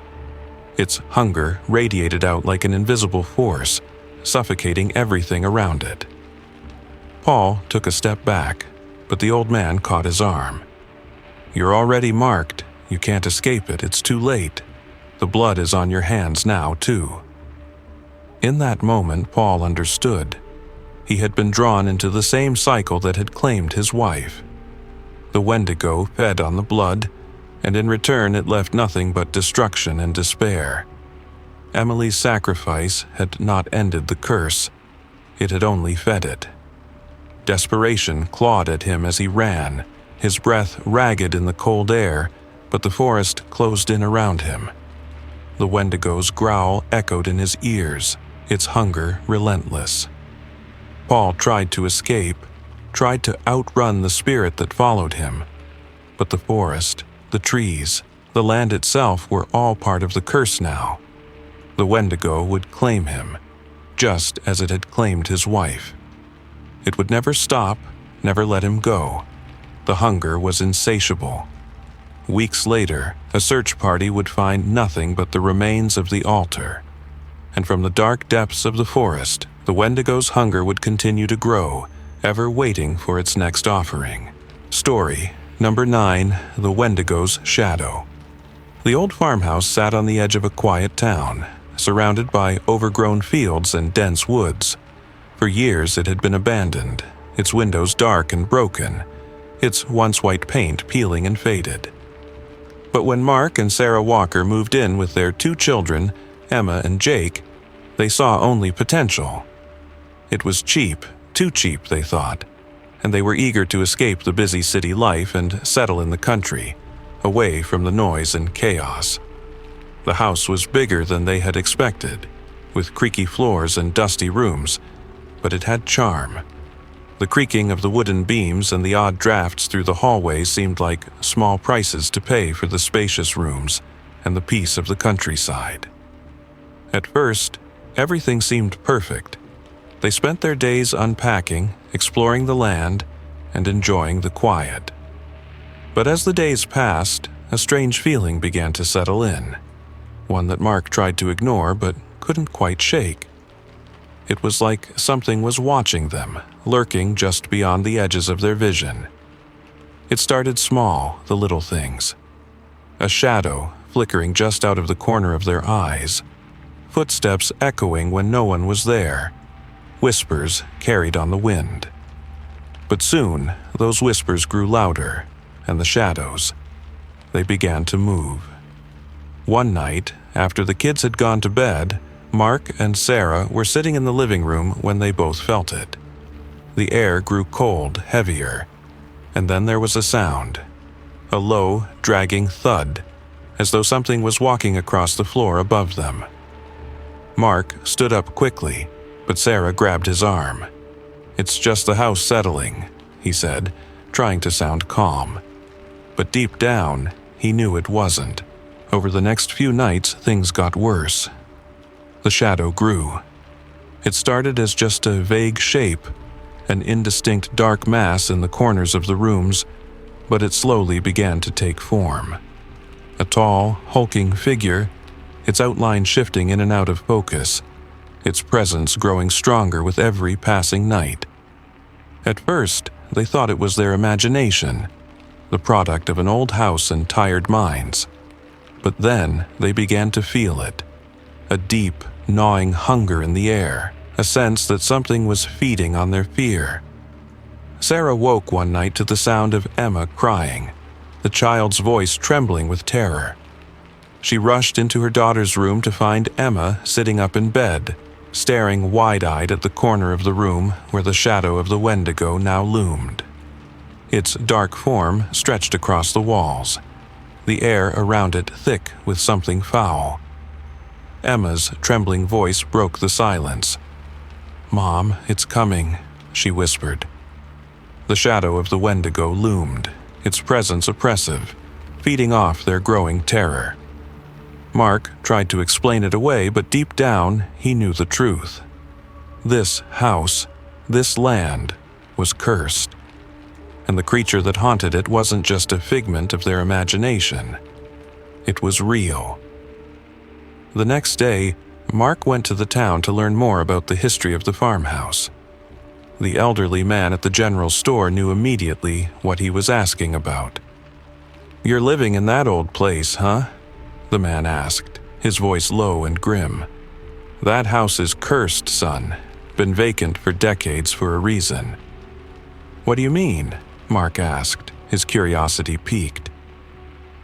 S1: Its hunger radiated out like an invisible force, suffocating everything around it. Paul took a step back, but the old man caught his arm. "You're already marked. You can't escape it. It's too late. The blood is on your hands now, too." In that moment, Paul understood. He had been drawn into the same cycle that had claimed his wife. The Wendigo fed on the blood, and in return it left nothing but destruction and despair. Emily's sacrifice had not ended the curse. It had only fed it. Desperation clawed at him as he ran, his breath ragged in the cold air, but the forest closed in around him. The Wendigo's growl echoed in his ears, its hunger relentless. Paul tried to escape, tried to outrun the spirit that followed him. But the forest, the trees, the land itself were all part of the curse now. The Wendigo would claim him, just as it had claimed his wife. It would never stop, never let him go. The hunger was insatiable. Weeks later, a search party would find nothing but the remains of the altar. And from the dark depths of the forest, the Wendigo's hunger would continue to grow, ever waiting for its next offering. Story number 9, The Wendigo's Shadow. The old farmhouse sat on the edge of a quiet town, surrounded by overgrown fields and dense woods. For years it had been abandoned, its windows dark and broken, its once white paint peeling and faded. But when Mark and Sarah Walker moved in with their 2 children, Emma and Jake, they saw only potential. It was cheap, too cheap, they thought, and they were eager to escape the busy city life and settle in the country, away from the noise and chaos. The house was bigger than they had expected, with creaky floors and dusty rooms, but it had charm. The creaking of the wooden beams and the odd drafts through the hallway seemed like small prices to pay for the spacious rooms and the peace of the countryside. At first, everything seemed perfect. They spent their days unpacking, exploring the land, and enjoying the quiet. But as the days passed, a strange feeling began to settle in, one that Mark tried to ignore but couldn't quite shake. It was like something was watching them, lurking just beyond the edges of their vision. It started small, the little things. A shadow flickering just out of the corner of their eyes, footsteps echoing when no one was there, whispers carried on the wind. But soon, those whispers grew louder, and the shadows, they began to move. One night, after the kids had gone to bed, Mark and Sarah were sitting in the living room when they both felt it. The air grew cold, heavier, and then there was a sound, a low, dragging thud, as though something was walking across the floor above them. Mark stood up quickly, but Sarah grabbed his arm. "It's just the house settling," he said, trying to sound calm. But deep down, he knew it wasn't. Over the next few nights, things got worse. The shadow grew. It started as just a vague shape, an indistinct dark mass in the corners of the rooms, but it slowly began to take form. A tall, hulking figure, its outline shifting in and out of focus, its presence growing stronger with every passing night. At first, they thought it was their imagination, the product of an old house and tired minds. But then they began to feel it, a deep, gnawing hunger in the air, a sense that something was feeding on their fear. Sarah woke one night to the sound of Emma crying, the child's voice trembling with terror. She rushed into her daughter's room to find Emma sitting up in bed, staring wide-eyed at the corner of the room where the shadow of the Wendigo now loomed. Its dark form stretched across the walls, the air around it thick with something foul. Emma's trembling voice broke the silence. "Mom, it's coming," she whispered. The shadow of the Wendigo loomed, its presence oppressive, feeding off their growing terror. Mark tried to explain it away, but deep down, he knew the truth. This house, this land, was cursed. And the creature that haunted it wasn't just a figment of their imagination. It was real. The next day, Mark went to the town to learn more about the history of the farmhouse. The elderly man at the general store knew immediately what he was asking about. "You're living in that old place, huh?" the man asked, his voice low and grim. That house is cursed, son. Been vacant for decades for a reason." "What do you mean?" Mark asked, his curiosity piqued.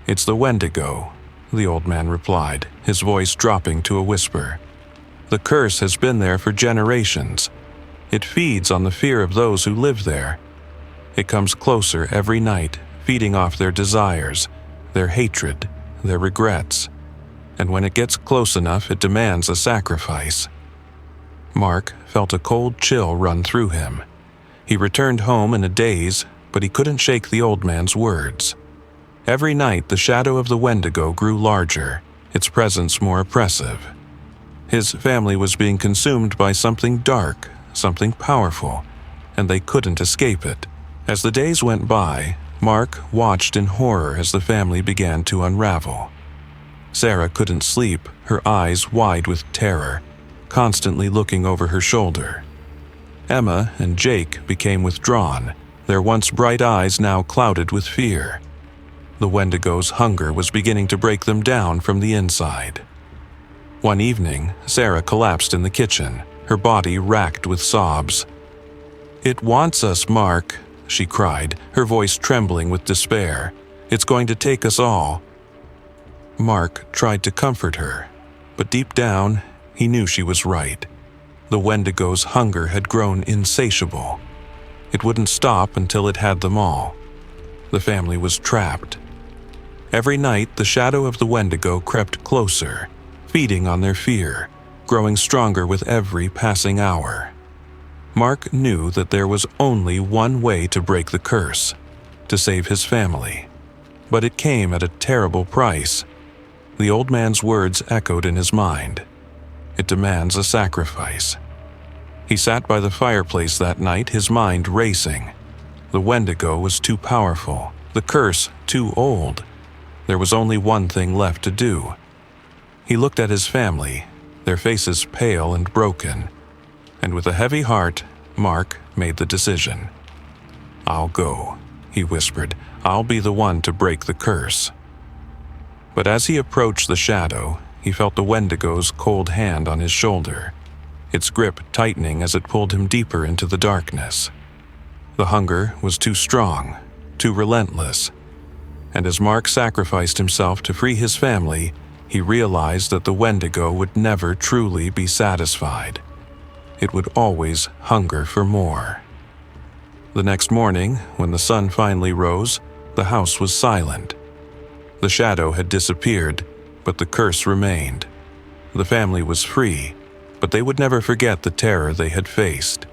S1: "It's the Wendigo," the old man replied, his voice dropping to a whisper. "The curse has been there for generations. It feeds on the fear of those who live there. It comes closer every night, feeding off their desires, their hatred, their regrets. And when it gets close enough, it demands a sacrifice." Mark felt a cold chill run through him. He returned home in a daze, but he couldn't shake the old man's words. Every night, the shadow of the Wendigo grew larger, its presence more oppressive. His family was being consumed by something dark, something powerful, and they couldn't escape it. As the days went by, Mark watched in horror as the family began to unravel. Sarah couldn't sleep, her eyes wide with terror, constantly looking over her shoulder. Emma and Jake became withdrawn, their once bright eyes now clouded with fear. The Wendigo's hunger was beginning to break them down from the inside. One evening, Sarah collapsed in the kitchen, her body racked with sobs. "It wants us, Mark," she cried, her voice trembling with despair. "It's going to take us all." Mark tried to comfort her, but deep down, he knew she was right. The Wendigo's hunger had grown insatiable. It wouldn't stop until it had them all. The family was trapped. Every night, the shadow of the Wendigo crept closer, feeding on their fear, growing stronger with every passing hour. Mark knew that there was only one way to break the curse, to save his family. But it came at a terrible price. The old man's words echoed in his mind. It demands a sacrifice. He sat by the fireplace that night, his mind racing. The Wendigo was too powerful, the curse too old. There was only one thing left to do. He looked at his family, their faces pale and broken, and with a heavy heart, Mark made the decision. "I'll go," he whispered. "I'll be the one to break the curse." But as he approached the shadow, he felt the Wendigo's cold hand on his shoulder, its grip tightening as it pulled him deeper into the darkness. The hunger was too strong, too relentless, and as Mark sacrificed himself to free his family, he realized that the Wendigo would never truly be satisfied. It would always hunger for more. The next morning, when the sun finally rose, the house was silent. The shadow had disappeared, but the curse remained. The family was free, but they would never forget the terror they had faced.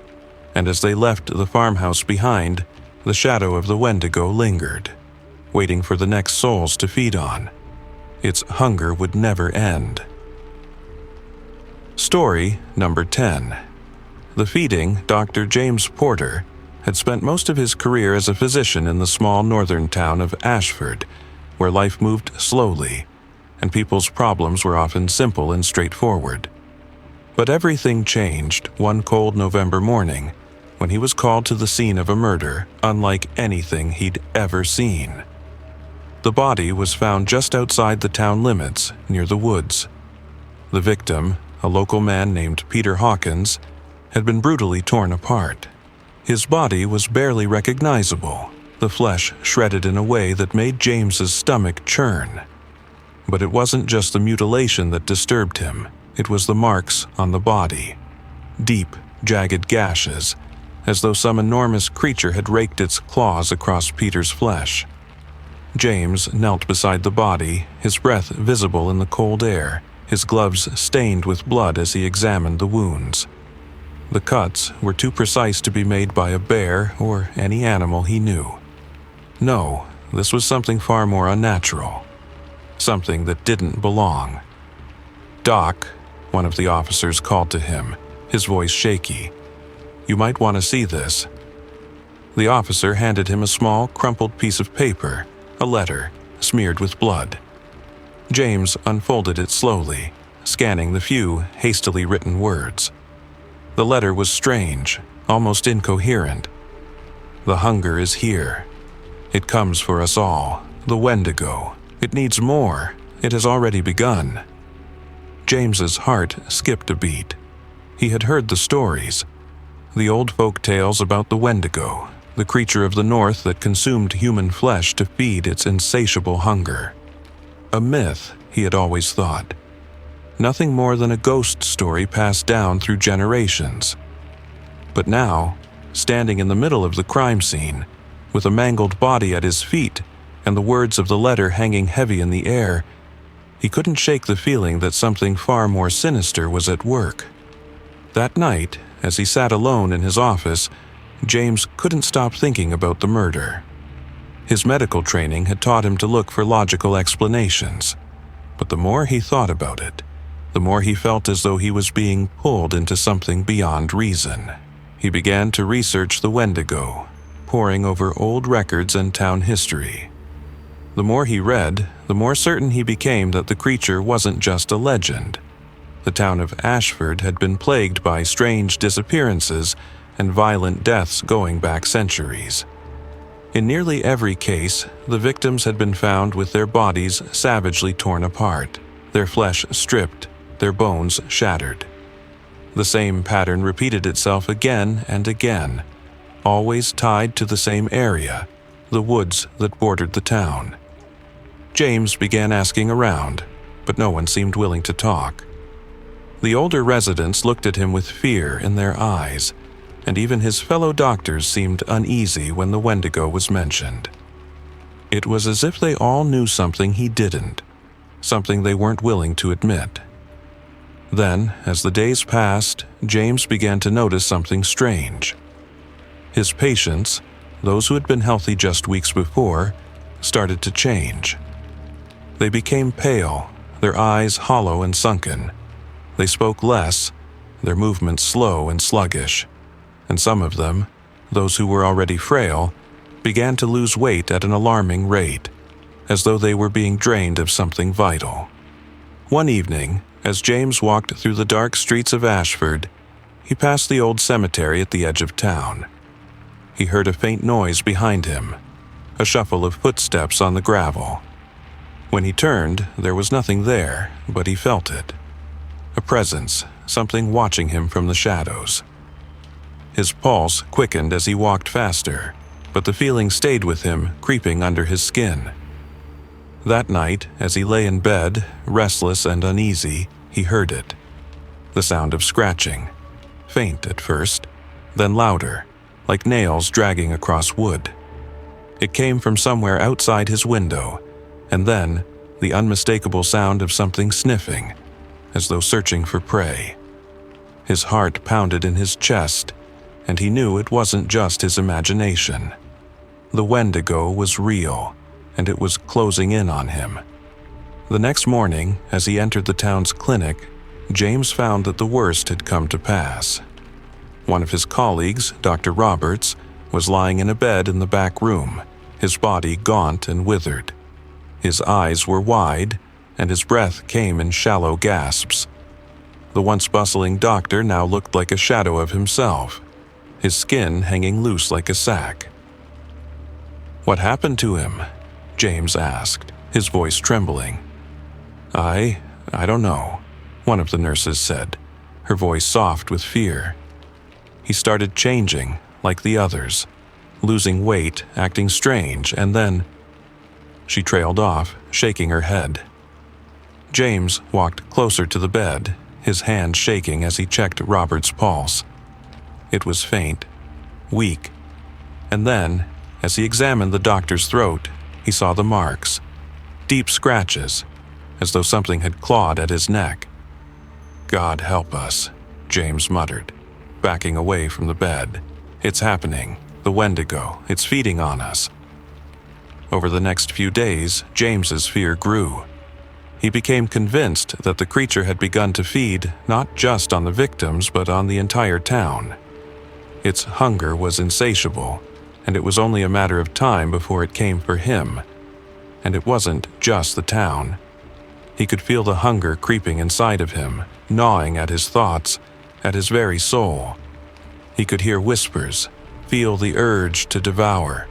S1: And as they left the farmhouse behind, the shadow of the Wendigo lingered, waiting for the next souls to feed on. Its hunger would never end. Story number 10. The feeding, Dr. James Porter, had spent most of his career as a physician in the small northern town of Ashford, where life moved slowly, and people's problems were often simple and straightforward. But everything changed one cold November morning when he was called to the scene of a murder unlike anything he'd ever seen. The body was found just outside the town limits, near the woods. The victim, a local man named Peter Hawkins, had been brutally torn apart. His body was barely recognizable, the flesh shredded in a way that made James's stomach churn. But it wasn't just the mutilation that disturbed him, it was the marks on the body. Deep, jagged gashes, as though some enormous creature had raked its claws across Peter's flesh. James knelt beside the body, his breath visible in the cold air, his gloves stained with blood as he examined the wounds. The cuts were too precise to be made by a bear or any animal he knew. No, this was something far more unnatural. Something that didn't belong. "Doc," one of the officers called to him, his voice shaky. "You might want to see this." The officer handed him a small, crumpled piece of paper, a letter, smeared with blood. James unfolded it slowly, scanning the few hastily written words. The letter was strange, almost incoherent. "The hunger is here. It comes for us all, the Wendigo. It needs more. It has already begun." James's heart skipped a beat. He had heard the stories, the old folk tales about the Wendigo, the creature of the north that consumed human flesh to feed its insatiable hunger. A myth, he had always thought. Nothing more than a ghost story passed down through generations. But now, standing in the middle of the crime scene, with a mangled body at his feet and the words of the letter hanging heavy in the air, he couldn't shake the feeling that something far more sinister was at work. That night, as he sat alone in his office, James couldn't stop thinking about the murder. His medical training had taught him to look for logical explanations, but the more he thought about it, the more he felt as though he was being pulled into something beyond reason. He began to research the Wendigo, poring over old records and town history. The more he read, the more certain he became that the creature wasn't just a legend. The town of Ashford had been plagued by strange disappearances and violent deaths going back centuries. In nearly every case, the victims had been found with their bodies savagely torn apart, their flesh stripped, their bones shattered. The same pattern repeated itself again and again, always tied to the same area, the woods that bordered the town. James began asking around, but no one seemed willing to talk. The older residents looked at him with fear in their eyes, and even his fellow doctors seemed uneasy when the Wendigo was mentioned. It was as if they all knew something he didn't, something they weren't willing to admit. Then, as the days passed, James began to notice something strange. His patients, those who had been healthy just weeks before, started to change. They became pale, their eyes hollow and sunken. They spoke less, their movements slow and sluggish, and some of them, those who were already frail, began to lose weight at an alarming rate, as though they were being drained of something vital. One evening, as James walked through the dark streets of Ashford, he passed the old cemetery at the edge of town. He heard a faint noise behind him, a shuffle of footsteps on the gravel. When he turned, there was nothing there, but he felt it. A presence, something watching him from the shadows. His pulse quickened as he walked faster, but the feeling stayed with him, creeping under his skin. That night, as he lay in bed, restless and uneasy, he heard it. The sound of scratching, faint at first, then louder, like nails dragging across wood. It came from somewhere outside his window, and then the unmistakable sound of something sniffing, as though searching for prey. His heart pounded in his chest, and he knew it wasn't just his imagination. The Wendigo was real, and it was closing in on him. The next morning, as he entered the town's clinic, James found that the worst had come to pass. One of his colleagues, Dr. Roberts, was lying in a bed in the back room, his body gaunt and withered. His eyes were wide, and his breath came in shallow gasps. The once bustling doctor now looked like a shadow of himself, his skin hanging loose like a sack. "What happened to him?" James asked, his voice trembling. I don't know," one of the nurses said, her voice soft with fear. "He started changing, like the others, losing weight, acting strange, and then—" She trailed off, shaking her head. James walked closer to the bed, his hand shaking as he checked Robert's pulse. It was faint, weak, and then, as he examined the doctor's throat, he saw the marks, deep scratches, as though something had clawed at his neck. "God help us," James muttered, backing away from the bed. "It's happening. The Wendigo. It's feeding on us." Over the next few days, James's fear grew. He became convinced that the creature had begun to feed not just on the victims but on the entire town. Its hunger was insatiable, and it was only a matter of time before it came for him. And it wasn't just the town. He could feel the hunger creeping inside of him, gnawing at his thoughts, at his very soul. He could hear whispers, feel the urge to devour.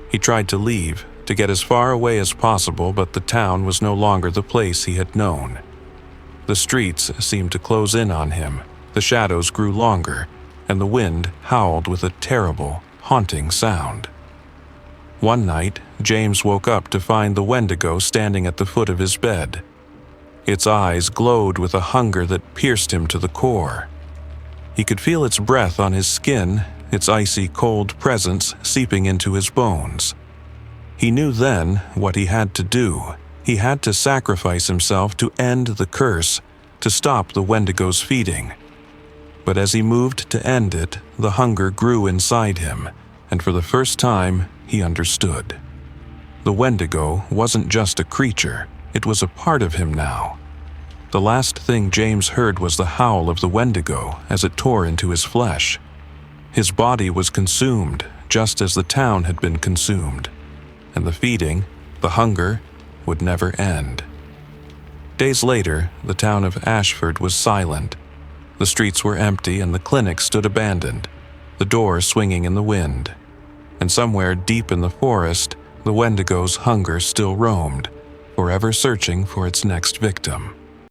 S1: He tried to leave, to get as far away as possible, but the town was no longer the place he had known. The streets seemed to close in on him, the shadows grew longer, and the wind howled with a terrible, haunting sound. One night, James woke up to find the Wendigo standing at the foot of his bed. Its eyes glowed with a hunger that pierced him to the core. He could feel its breath on his skin, its icy cold presence seeping into his bones. He knew then what he had to do. He had to sacrifice himself to end the curse, to stop the Wendigo's feeding. But as he moved to end it, the hunger grew inside him, and for the first time, he understood. The Wendigo wasn't just a creature, it was a part of him now. The last thing James heard was the howl of the Wendigo as it tore into his flesh. His body was consumed, just as the town had been consumed, and the feeding, the hunger, would never end. Days later, the town of Ashford was silent. The streets were empty and the clinic stood abandoned, the door swinging in the wind. And somewhere deep in the forest, the Wendigo's hunger still roamed, forever searching for its next victim.